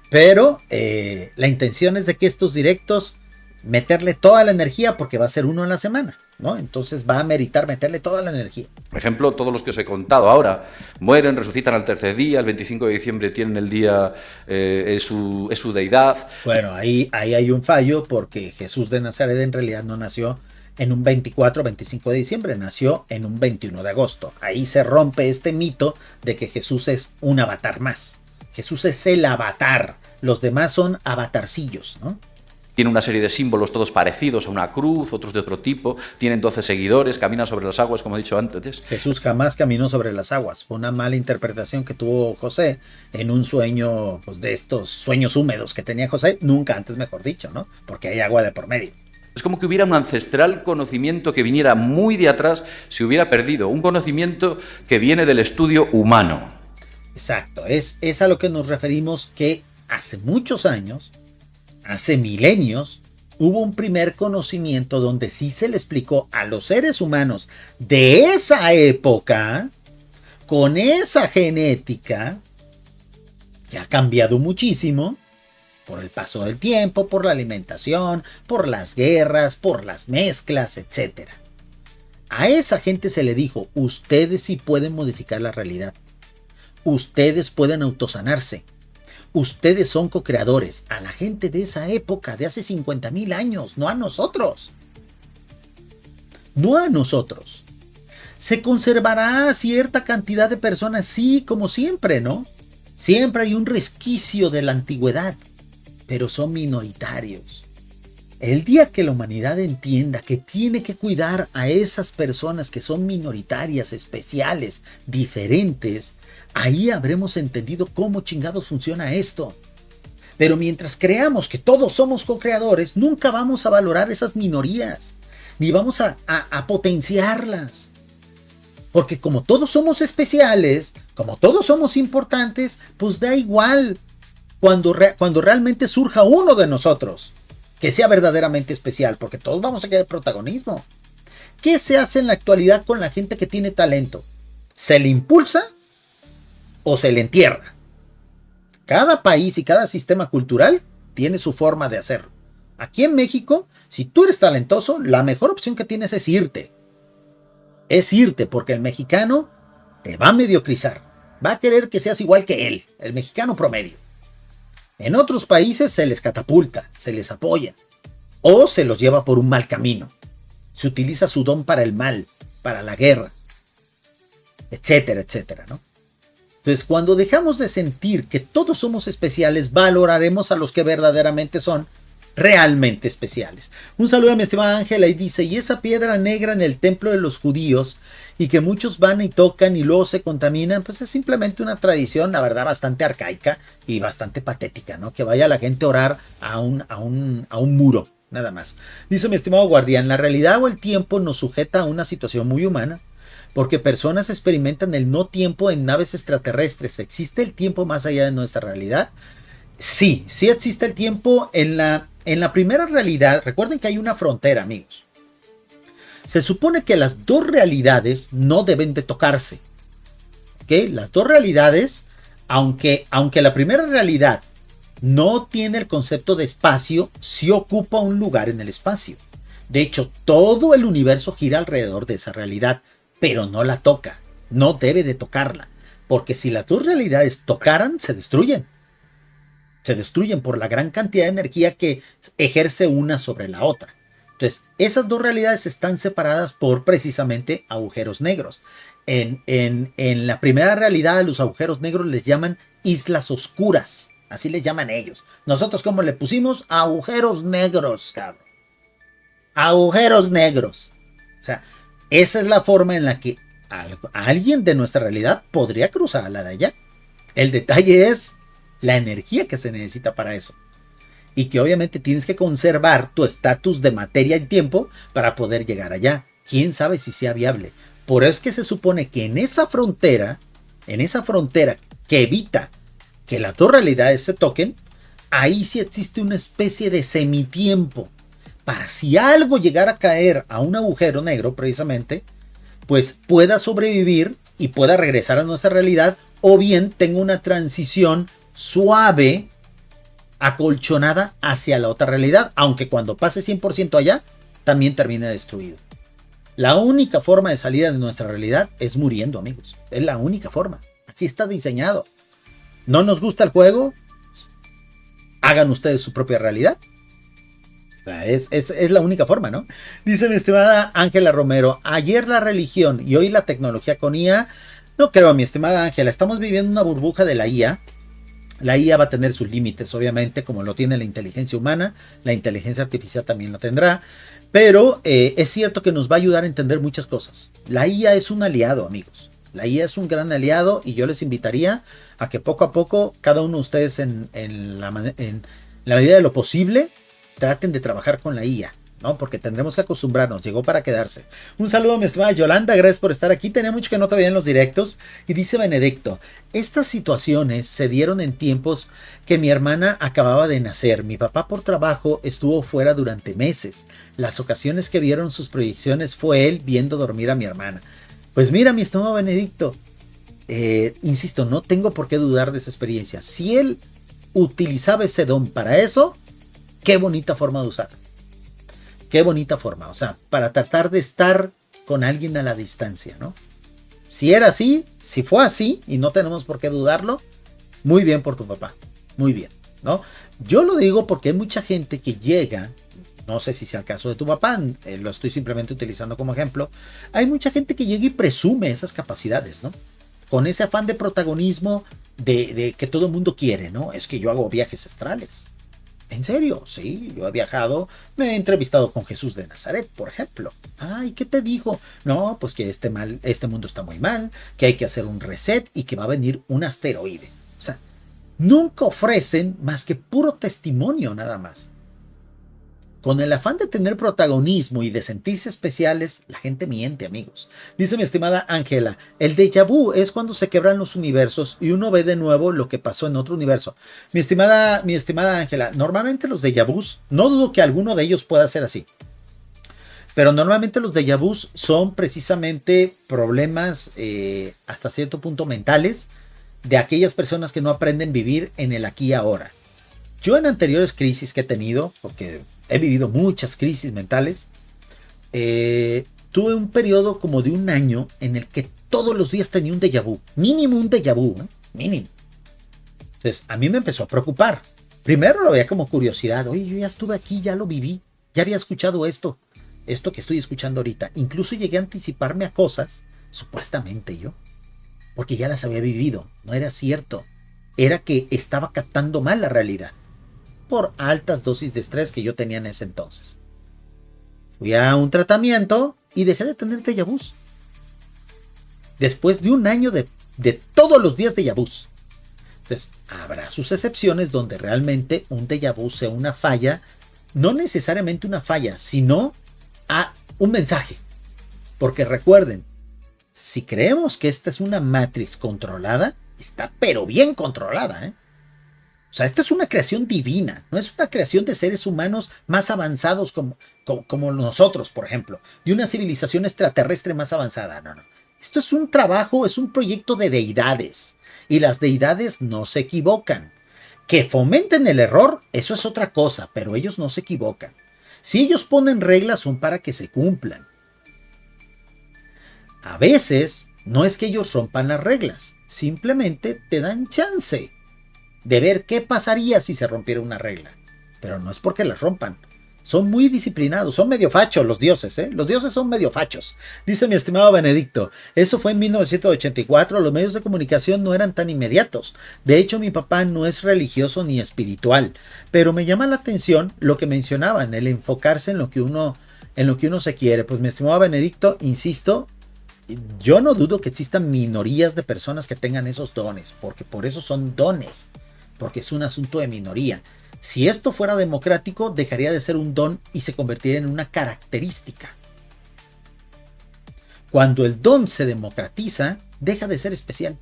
pero la intención es de que estos directos meterle toda la energía, porque va a ser uno en la semana, ¿no? Entonces va a meritar meterle toda la energía. Por ejemplo, todos los que os he contado ahora mueren, resucitan al tercer día, el 25 de diciembre tienen el día, es su deidad. Bueno, ahí hay un fallo, porque Jesús de Nazaret en realidad no nació en un 24 o 25 de diciembre, nació en un 21 de agosto. Ahí se rompe este mito de que Jesús es un avatar más. Jesús es el avatar, los demás son avatarcillos, ¿no? Tiene una serie de símbolos todos parecidos a una cruz, otros de otro tipo, tienen 12 seguidores, caminan sobre las aguas, como he dicho antes. Jesús jamás caminó sobre las aguas, fue una mala interpretación que tuvo José en un sueño, pues de estos sueños húmedos que tenía José, nunca antes mejor dicho, ¿no? Porque hay agua de por medio. Es como que hubiera un ancestral conocimiento que viniera muy de atrás, se hubiera perdido, un conocimiento que viene del estudio humano. Exacto, es a lo que nos referimos, que hace muchos años, hace milenios, hubo un primer conocimiento donde sí se le explicó a los seres humanos de esa época, con esa genética, que ha cambiado muchísimo, por el paso del tiempo, por la alimentación, por las guerras, por las mezclas, etc. A esa gente se le dijo, ustedes sí pueden modificar la realidad. Ustedes pueden autosanarse. Ustedes son co-creadores. A la gente de esa época, de hace 50,000 años, no a nosotros. No a nosotros. Se conservará cierta cantidad de personas, sí, como siempre, ¿no? Siempre hay un resquicio de la antigüedad, pero son minoritarios. El día que la humanidad entienda que tiene que cuidar a esas personas que son minoritarias, especiales, diferentes, ahí habremos entendido cómo chingados funciona esto. Pero mientras creamos que todos somos co-creadores, nunca vamos a valorar esas minorías, ni vamos a potenciarlas. Porque como todos somos especiales, como todos somos importantes, pues da igual cuando realmente surja uno de nosotros que sea verdaderamente especial, porque todos vamos a querer protagonismo. ¿Qué se hace en la actualidad con la gente que tiene talento? ¿Se le impulsa o se le entierra? Cada país y cada sistema cultural tiene su forma de hacerlo. Aquí en México, si tú eres talentoso, la mejor opción que tienes es irte. Es irte, porque el mexicano te va a mediocrizar. Va a querer que seas igual que él, el mexicano promedio. En otros países se les catapulta, se les apoya, o se los lleva por un mal camino. Se utiliza su don para el mal, para la guerra, etcétera, etcétera, ¿no? Entonces, cuando dejamos de sentir que todos somos especiales, valoraremos a los que verdaderamente son realmente especiales. Un saludo a mi estimada Ángela, y dice, y esa piedra negra en el templo de los judíos, y que muchos van y tocan y luego se contaminan, pues es simplemente una tradición, la verdad, bastante arcaica y bastante patética, ¿no? Que vaya la gente a orar a un muro, nada más. Dice mi estimado guardián, la realidad o el tiempo nos sujeta a una situación muy humana, porque personas experimentan el no tiempo en naves extraterrestres. ¿Existe el tiempo más allá de nuestra realidad? Sí, sí existe el tiempo en la primera realidad. Recuerden que hay una frontera, amigos. Se supone que las dos realidades no deben de tocarse. ¿Ok? Las dos realidades, aunque la primera realidad no tiene el concepto de espacio, sí ocupa un lugar en el espacio. De hecho, todo el universo gira alrededor de esa realidad, pero no la toca. No debe de tocarla. Porque si las dos realidades tocaran, se destruyen. Se destruyen por la gran cantidad de energía que ejerce una sobre la otra. Entonces, esas dos realidades están separadas por precisamente agujeros negros. En la primera realidad, a los agujeros negros les llaman islas oscuras. Así les llaman ellos. Nosotros, ¿cómo le pusimos? Agujeros negros, cabrón. Agujeros negros. O sea, esa es la forma en la que alguien de nuestra realidad podría cruzar a la de allá. El detalle es la energía que se necesita para eso. Y que obviamente tienes que conservar tu estatus de materia y tiempo para poder llegar allá. ¿Quién sabe si sea viable? Por eso es que se supone que en esa frontera que evita que las dos realidades se toquen, ahí sí existe una especie de semitiempo. Para si algo llegara a caer a un agujero negro precisamente, pues pueda sobrevivir y pueda regresar a nuestra realidad, o bien tenga una transición suave, acolchonada hacia la otra realidad, aunque cuando pase 100% allá, también termine destruido. La única forma de salida de nuestra realidad es muriendo, amigos. Es la única forma. Así está diseñado. ¿No nos gusta el juego? Hagan ustedes su propia realidad. O sea, es la única forma, ¿no? Dice mi estimada Ángela Romero, ayer la religión y hoy la tecnología con IA. No creo, mi estimada Ángela, estamos viviendo una burbuja de la IA. La IA va a tener sus límites, obviamente, como lo tiene la inteligencia humana. La inteligencia artificial también lo tendrá. Pero es cierto que nos va a ayudar a entender muchas cosas. La IA es un aliado, amigos. La IA es un gran aliado y yo les invitaría a que poco a poco, cada uno de ustedes en la medida de lo posible, traten de trabajar con la IA. ¿no? Porque tendremos que acostumbrarnos, llegó para quedarse. Un saludo a mi estimada Yolanda, gracias por estar aquí, tenía mucho que no te veía en los directos. Y dice Benedicto, estas situaciones se dieron en tiempos que mi hermana acababa de nacer, mi papá por trabajo estuvo fuera durante meses, las ocasiones que vieron sus proyecciones fue él viendo dormir a mi hermana. Pues mira, mi estimado Benedicto, insisto, no tengo por qué dudar de esa experiencia. Si él utilizaba ese don para eso, qué bonita forma de usar. Qué bonita forma, o sea, para tratar de estar con alguien a la distancia, ¿no? Si era así, si fue así, y no tenemos por qué dudarlo, muy bien por tu papá, muy bien, ¿no? Yo lo digo porque hay mucha gente que llega, no sé si sea el caso de tu papá, lo estoy simplemente utilizando como ejemplo, hay mucha gente que llega y presume esas capacidades, ¿no? Con ese afán de protagonismo de que todo el mundo quiere, ¿no? Es que yo hago viajes astrales. En serio, sí, yo he viajado, me he entrevistado con Jesús de Nazaret, por ejemplo. Ay, ¿qué te dijo? No, pues que este mundo está muy mal, que hay que hacer un reset y que va a venir un asteroide. O sea, nunca ofrecen más que puro testimonio nada más. Con el afán de tener protagonismo y de sentirse especiales, la gente miente, amigos. Dice mi estimada Ángela, el déjà vu es cuando se quebran los universos y uno ve de nuevo lo que pasó en otro universo. Mi estimada Ángela, normalmente los déjà vus, no dudo que alguno de ellos pueda ser así, pero normalmente los déjà vus son precisamente problemas hasta cierto punto mentales de aquellas personas que no aprenden a vivir en el aquí y ahora. Yo en anteriores crisis que he tenido, porque he vivido muchas crisis mentales, tuve un periodo como de un año en el que todos los días tenía un déjà vu, mínimo un déjà vu, ¿eh? Mínimo. Entonces a mí me empezó a preocupar. Primero lo veía como curiosidad, oye, yo ya estuve aquí, ya lo viví, ya había escuchado esto que estoy escuchando ahorita. Incluso llegué a anticiparme a cosas, supuestamente yo, porque ya las había vivido, no era cierto, era que estaba captando mal la realidad por altas dosis de estrés que yo tenía en ese entonces. Fui a un tratamiento y dejé de tener déjà vus. Después de un año de todos los días déjà vus. Entonces, habrá sus excepciones donde realmente un déjà vu sea una falla, no necesariamente una falla, sino a un mensaje. Porque recuerden, si creemos que esta es una matriz controlada, está pero bien controlada, ¿eh? O sea, esta es una creación divina, no es una creación de seres humanos más avanzados como nosotros, por ejemplo, de una civilización extraterrestre más avanzada. No. Esto es un trabajo, es un proyecto de deidades. Y las deidades no se equivocan. Que fomenten el error, eso es otra cosa, pero ellos no se equivocan. Si ellos ponen reglas son para que se cumplan. A veces no es que ellos rompan las reglas, simplemente te dan chance de ver qué pasaría si se rompiera una regla. Pero no es porque las rompan. Son muy disciplinados, son medio fachos los dioses, ¿eh? Los dioses son medio fachos. Dice mi estimado Benedicto, eso fue en 1984, los medios de comunicación no eran tan inmediatos. De hecho, mi papá no es religioso ni espiritual, pero me llama la atención lo que mencionaban, el enfocarse en lo que uno se quiere. Pues mi estimado Benedicto, insisto, yo no dudo que existan minorías de personas que tengan esos dones, porque por eso son dones, porque es un asunto de minoría. Si esto fuera democrático, dejaría de ser un don y se convertiría en una característica. Cuando el don se democratiza, deja de ser especial.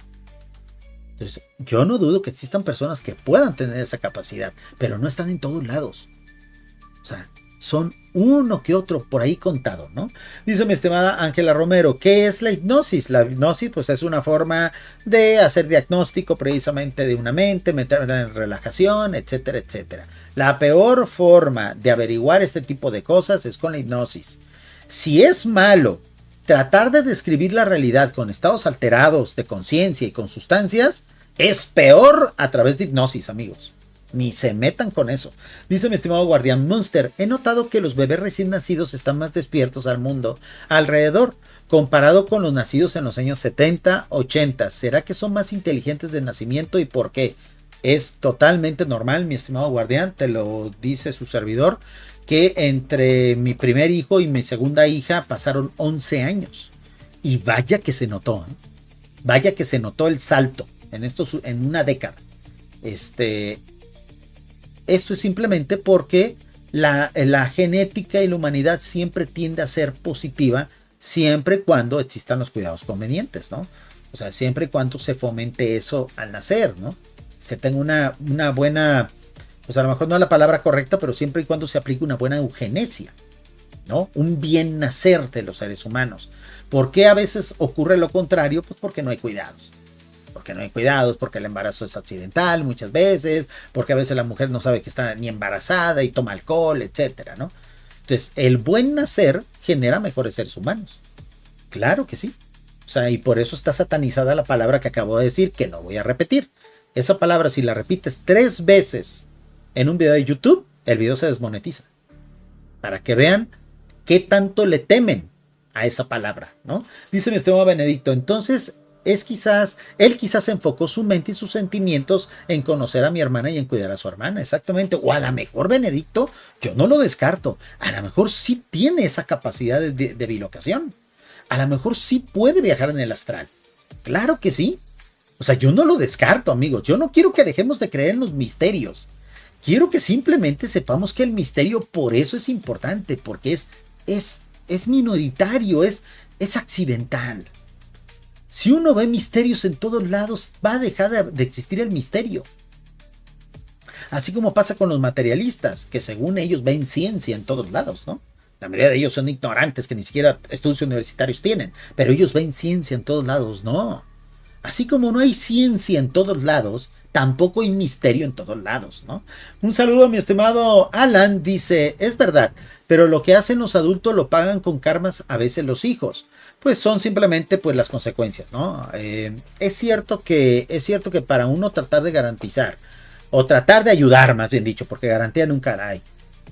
Entonces, yo no dudo que existan personas que puedan tener esa capacidad, pero no están en todos lados. O sea, son uno que otro por ahí contado, ¿no? Dice mi estimada Ángela Romero, ¿qué es la hipnosis? La hipnosis pues es una forma de hacer diagnóstico precisamente de una mente, meterla en relajación, etcétera, etcétera. La peor forma de averiguar este tipo de cosas es con la hipnosis. Si es malo tratar de describir la realidad con estados alterados de conciencia y con sustancias, es peor a través de hipnosis, amigos. Ni se metan con eso. Dice mi estimado Guardián Munster, he notado que los bebés recién nacidos están más despiertos al mundo alrededor, comparado con los nacidos en los años 70, 80. ¿Será que son más inteligentes de nacimiento y por qué? Es totalmente normal, mi estimado Guardián, te lo dice su servidor, que entre mi primer hijo y mi segunda hija pasaron 11 años. Y vaya que se notó, ¿eh? Vaya que se notó el salto en una década. Esto es simplemente porque la genética y la humanidad siempre tiende a ser positiva, siempre y cuando existan los cuidados convenientes, ¿no? O sea, siempre y cuando se fomente eso al nacer, ¿no? Se tenga una buena, pues a lo mejor no es la palabra correcta, pero siempre y cuando se aplique una buena eugenesia, ¿no? Un bien nacer de los seres humanos. ¿Por qué a veces ocurre lo contrario? Pues porque no hay cuidados. Porque no hay cuidados, porque el embarazo es accidental muchas veces, porque a veces la mujer no sabe que está ni embarazada y toma alcohol, etcétera, ¿no? Entonces, el buen nacer genera mejores seres humanos. Claro que sí. O sea, y por eso está satanizada la palabra que acabo de decir, que no voy a repetir. Esa palabra, si la repites 3 veces en un video de YouTube, el video se desmonetiza. Para que vean qué tanto le temen a esa palabra, ¿no? Dice mi estimado Benedicto, entonces él quizás enfocó su mente y sus sentimientos en conocer a mi hermana y en cuidar a su hermana, exactamente. O a lo mejor Benedicto, yo no lo descarto, a lo mejor sí tiene esa capacidad de bilocación. A lo mejor sí puede viajar en el astral. Claro que sí. O sea, yo no lo descarto, amigos. Yo no quiero que dejemos de creer en los misterios. Quiero que simplemente sepamos que el misterio por eso es importante, porque es minoritario, es accidental. Si uno ve misterios en todos lados, va a dejar de existir el misterio. Así como pasa con los materialistas, que según ellos ven ciencia en todos lados, ¿no? La mayoría de ellos son ignorantes, que ni siquiera estudios universitarios tienen, pero ellos ven ciencia en todos lados, no. Así como no hay ciencia en todos lados, tampoco hay misterio en todos lados, ¿no? Un saludo a mi estimado Alan, dice, es verdad, pero lo que hacen los adultos lo pagan con karmas a veces los hijos. Pues son simplemente pues las consecuencias, ¿no? Es cierto que para uno tratar de garantizar, o tratar de ayudar, más bien dicho, porque garantía nunca la hay,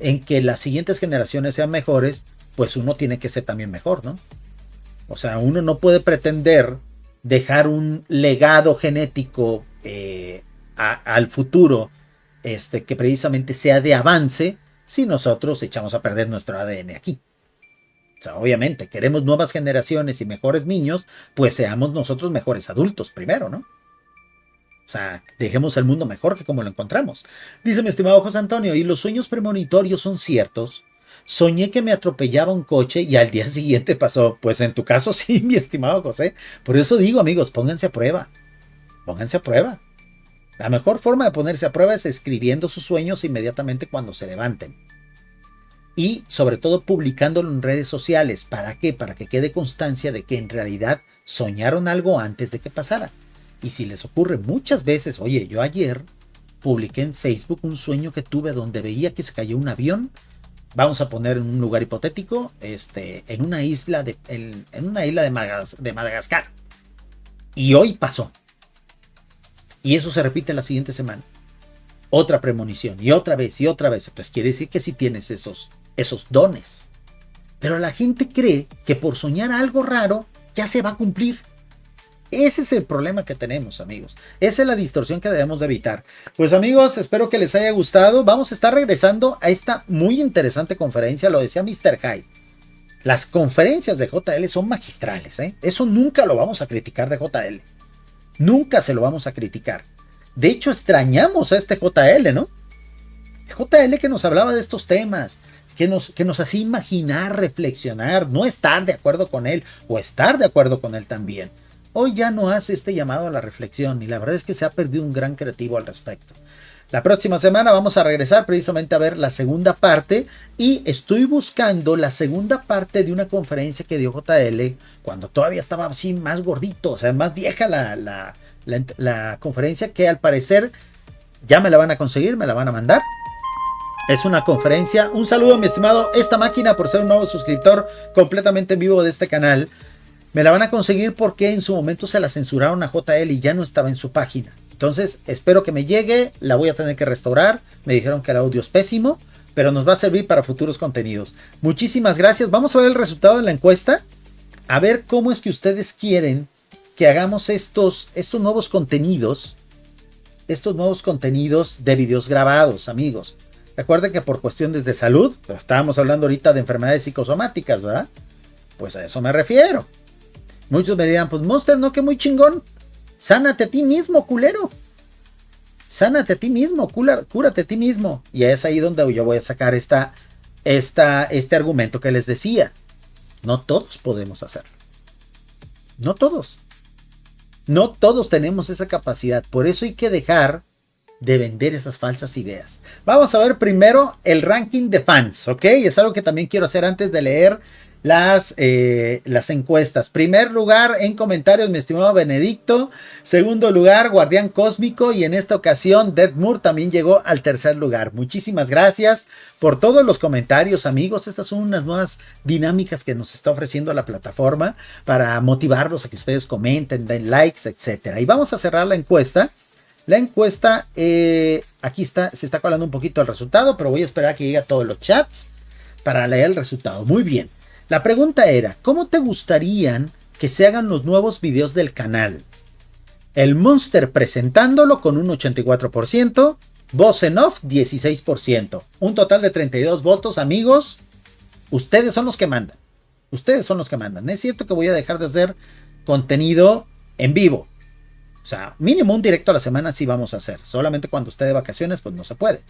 en que las siguientes generaciones sean mejores, pues uno tiene que ser también mejor, ¿no? O sea, uno no puede pretender dejar un legado genético al futuro que precisamente sea de avance si nosotros echamos a perder nuestro ADN aquí. O sea, obviamente queremos nuevas generaciones y mejores niños, pues seamos nosotros mejores adultos primero, ¿no? O sea, dejemos el mundo mejor que como lo encontramos. Dice mi estimado José Antonio, ¿y los sueños premonitorios son ciertos? Soñé que me atropellaba un coche y al día siguiente pasó. Pues en tu caso sí, mi estimado José. Por eso digo, amigos, pónganse a prueba. Pónganse a prueba. La mejor forma de ponerse a prueba es escribiendo sus sueños inmediatamente cuando se levanten. Y sobre todo publicándolo en redes sociales. ¿Para qué? Para que quede constancia de que en realidad soñaron algo antes de que pasara. Y si les ocurre muchas veces, oye, yo ayer publiqué en Facebook un sueño que tuve donde veía que se cayó un avión. Vamos a poner en un lugar hipotético, en una isla de Madagascar. Y hoy pasó. Y eso se repite la siguiente semana. Otra premonición, y otra vez, y otra vez. Entonces quiere decir que sí tienes esos dones. Pero la gente cree que por soñar algo raro ya se va a cumplir. Ese es el problema que tenemos, amigos. Esa es la distorsión que debemos de evitar. Pues amigos, espero que les haya gustado. Vamos a estar regresando a esta muy interesante conferencia. Lo decía Mr. Hyde. Las conferencias de JL son magistrales, ¿eh? Eso nunca lo vamos a criticar de JL. Nunca se lo vamos a criticar. De hecho, extrañamos a este JL, ¿no? JL que nos hablaba de estos temas. Que nos hacía imaginar, reflexionar. No estar de acuerdo con él o estar de acuerdo con él también. Hoy ya no hace este llamado a la reflexión y la verdad es que se ha perdido un gran creativo al respecto. La próxima semana vamos a regresar precisamente a ver la segunda parte y estoy buscando la segunda parte de una conferencia que dio JL cuando todavía estaba así más gordito, o sea, más vieja la conferencia, que al parecer ya me la van a conseguir, me la van a mandar. Es una conferencia. Un saludo, mi estimado Esta Máquina, por ser un nuevo suscriptor completamente en vivo de este canal. Me la van a conseguir porque en su momento se la censuraron a JL y ya no estaba en su página. Entonces espero que me llegue, la voy a tener que restaurar. Me dijeron que el audio es pésimo, pero nos va a servir para futuros contenidos. Muchísimas gracias. Vamos a ver el resultado de la encuesta. A ver cómo es que ustedes quieren que hagamos estos nuevos contenidos. Estos nuevos contenidos de videos grabados, amigos. Recuerden que por cuestiones de salud, pero estábamos hablando ahorita de enfermedades psicosomáticas, ¿verdad? Pues a eso me refiero. Muchos me dirían, pues Monster, ¿no? Que muy chingón. Sánate a ti mismo, culero. Sánate a ti mismo, cúrate a ti mismo. Y es ahí donde yo voy a sacar este argumento que les decía. No todos podemos hacerlo. No todos. No todos tenemos esa capacidad. Por eso hay que dejar de vender esas falsas ideas. Vamos a ver primero el ranking de fans, ¿ok? Es algo que también quiero hacer antes de leer las encuestas. Primer lugar en comentarios, mi estimado Benedicto. Segundo lugar, Guardián Cósmico. Y en esta ocasión, Dead Moore también llegó al tercer lugar. Muchísimas gracias por todos los comentarios, amigos. Estas son unas nuevas dinámicas que nos está ofreciendo la plataforma para motivarlos a que ustedes comenten, den likes, etc. Y vamos a cerrar la encuesta. La encuesta, aquí está, se está colando un poquito el resultado, pero voy a esperar a que llegue a todos los chats para leer el resultado. Muy bien. La pregunta era, ¿cómo te gustarían que se hagan los nuevos videos del canal? El Monster presentándolo con un 84%, voz en off 16%, un total de 32 votos, amigos. Ustedes son los que mandan. Ustedes son los que mandan. Es cierto que voy a dejar de hacer contenido en vivo. O sea, mínimo un directo a la semana sí vamos a hacer. Solamente cuando esté de vacaciones, pues no se puede.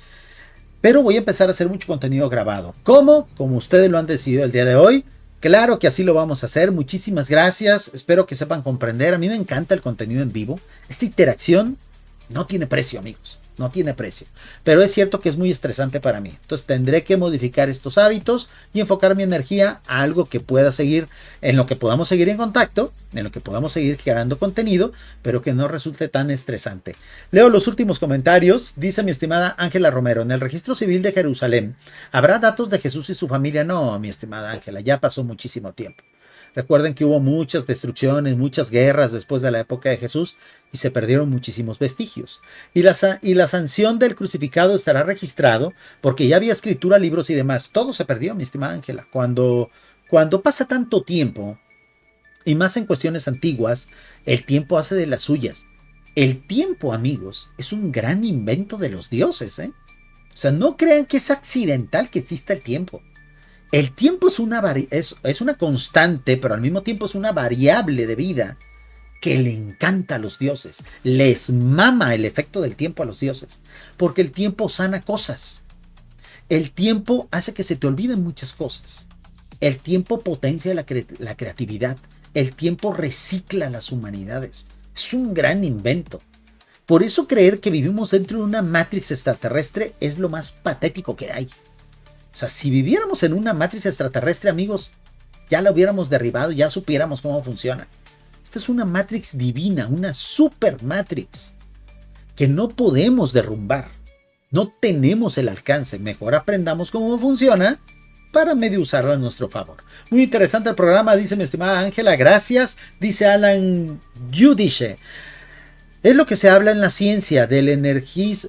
Pero voy a empezar a hacer mucho contenido grabado. ¿Cómo? Como ustedes lo han decidido el día de hoy. Claro que así lo vamos a hacer. Muchísimas gracias. Espero que sepan comprender. A mí me encanta el contenido en vivo. Esta interacción no tiene precio, amigos. No tiene precio. Pero es cierto que es muy estresante para mí. Entonces tendré que modificar estos hábitos y enfocar mi energía a algo que pueda seguir, en lo que podamos seguir en contacto, en lo que podamos seguir generando contenido, pero que no resulte tan estresante. Leo los últimos comentarios. Dice mi estimada Ángela Romero, en el registro civil de Jerusalén, ¿habrá datos de Jesús y su familia? No, mi estimada Ángela, ya pasó muchísimo tiempo. Recuerden que hubo muchas destrucciones, muchas guerras después de la época de Jesús y se perdieron muchísimos vestigios. Y la sanción del crucificado estará registrado porque ya había escritura, libros y demás. Todo se perdió, mi estimada Ángela. Cuando pasa tanto tiempo, y más en cuestiones antiguas, el tiempo hace de las suyas. El tiempo, amigos, es un gran invento de los dioses, ¿eh? O sea, no crean que es accidental que exista el tiempo. El tiempo es una constante, pero al mismo tiempo es una variable de vida que le encanta a los dioses. Les mama el efecto del tiempo a los dioses, porque el tiempo sana cosas. El tiempo hace que se te olviden muchas cosas. El tiempo potencia la creatividad. El tiempo recicla las humanidades. Es un gran invento. Por eso creer que vivimos dentro de una matrix extraterrestre es lo más patético que hay. O sea, si viviéramos en una matriz extraterrestre, amigos, ya la hubiéramos derribado, ya supiéramos cómo funciona. Esta es una matrix divina, una super matrix que no podemos derrumbar. No tenemos el alcance. Mejor aprendamos cómo funciona para medio usarlo a nuestro favor. Muy interesante el programa, dice mi estimada Ángela. Gracias. Dice Alan Giudice. Es lo que se habla en la ciencia del energismo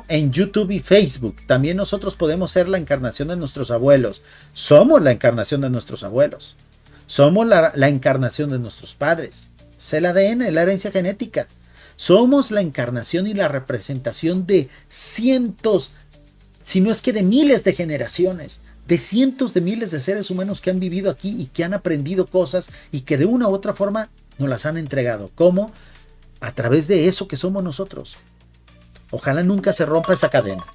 en YouTube y Facebook. También nosotros podemos ser la encarnación de nuestros abuelos. Somos la encarnación de nuestros abuelos. Somos la encarnación de nuestros padres. Es el ADN, la herencia genética. Somos la encarnación y la representación de cientos, si no es que de miles de generaciones, de cientos de miles de seres humanos que han vivido aquí y que han aprendido cosas y que de una u otra forma nos las han entregado. ¿Cómo? A través de eso que somos nosotros. Ojalá nunca se rompa esa cadena.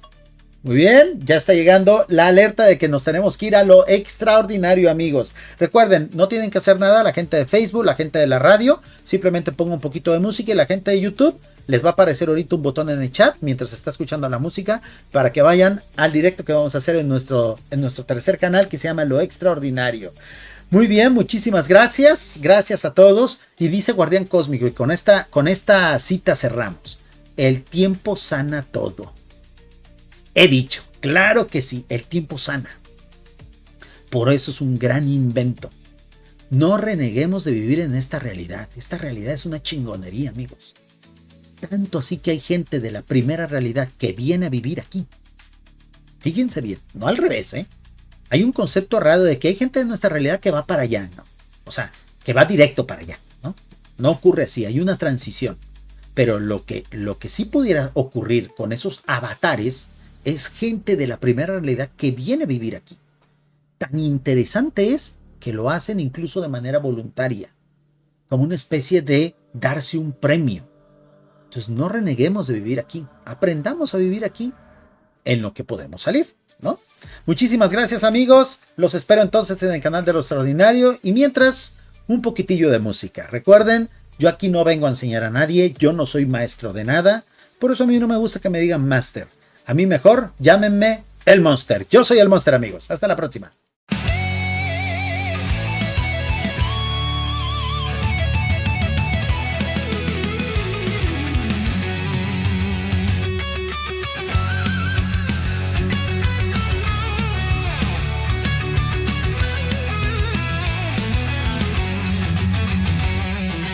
Muy bien, ya está llegando la alerta de que nos tenemos que ir a lo extraordinario, amigos. Recuerden, no tienen que hacer nada la gente de Facebook, la gente de la radio. Simplemente pongan un poquito de música y la gente de YouTube les va a aparecer ahorita un botón en el chat mientras está escuchando la música para que vayan al directo que vamos a hacer en nuestro tercer canal que se llama Lo Extraordinario. Muy bien, muchísimas gracias. Gracias a todos. Y dice Guardián Cósmico, y con esta cita cerramos. El tiempo sana todo. He dicho, claro que sí, el tiempo sana. Por eso es un gran invento. No reneguemos de vivir en esta realidad. Esta realidad es una chingonería, amigos. Tanto así que hay gente de la primera realidad que viene a vivir aquí. Fíjense bien, no al revés, ¿eh? Hay un concepto errado de que hay gente de nuestra realidad que va para allá, ¿no? O sea, que va directo para allá, ¿no? No ocurre así, hay una transición. Pero lo que sí pudiera ocurrir con esos avatares es gente de la primera realidad que viene a vivir aquí. Tan interesante es que lo hacen incluso de manera voluntaria, como una especie de darse un premio. Entonces no reneguemos de vivir aquí, aprendamos a vivir aquí en lo que podemos salir, ¿no? Muchísimas gracias, amigos, los espero entonces en el canal de Lo Extraordinario y mientras, un poquitillo de música. Recuerden, yo aquí no vengo a enseñar a nadie, yo no soy maestro de nada, por eso a mí no me gusta que me digan master. A mí mejor, llámenme el Monster. Yo soy el Monster, amigos. Hasta la próxima.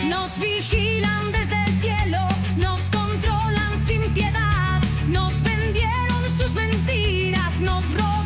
Nos vigilan desde el cielo, nos controlan sin piedad, nos vendieron sus mentiras, nos roban.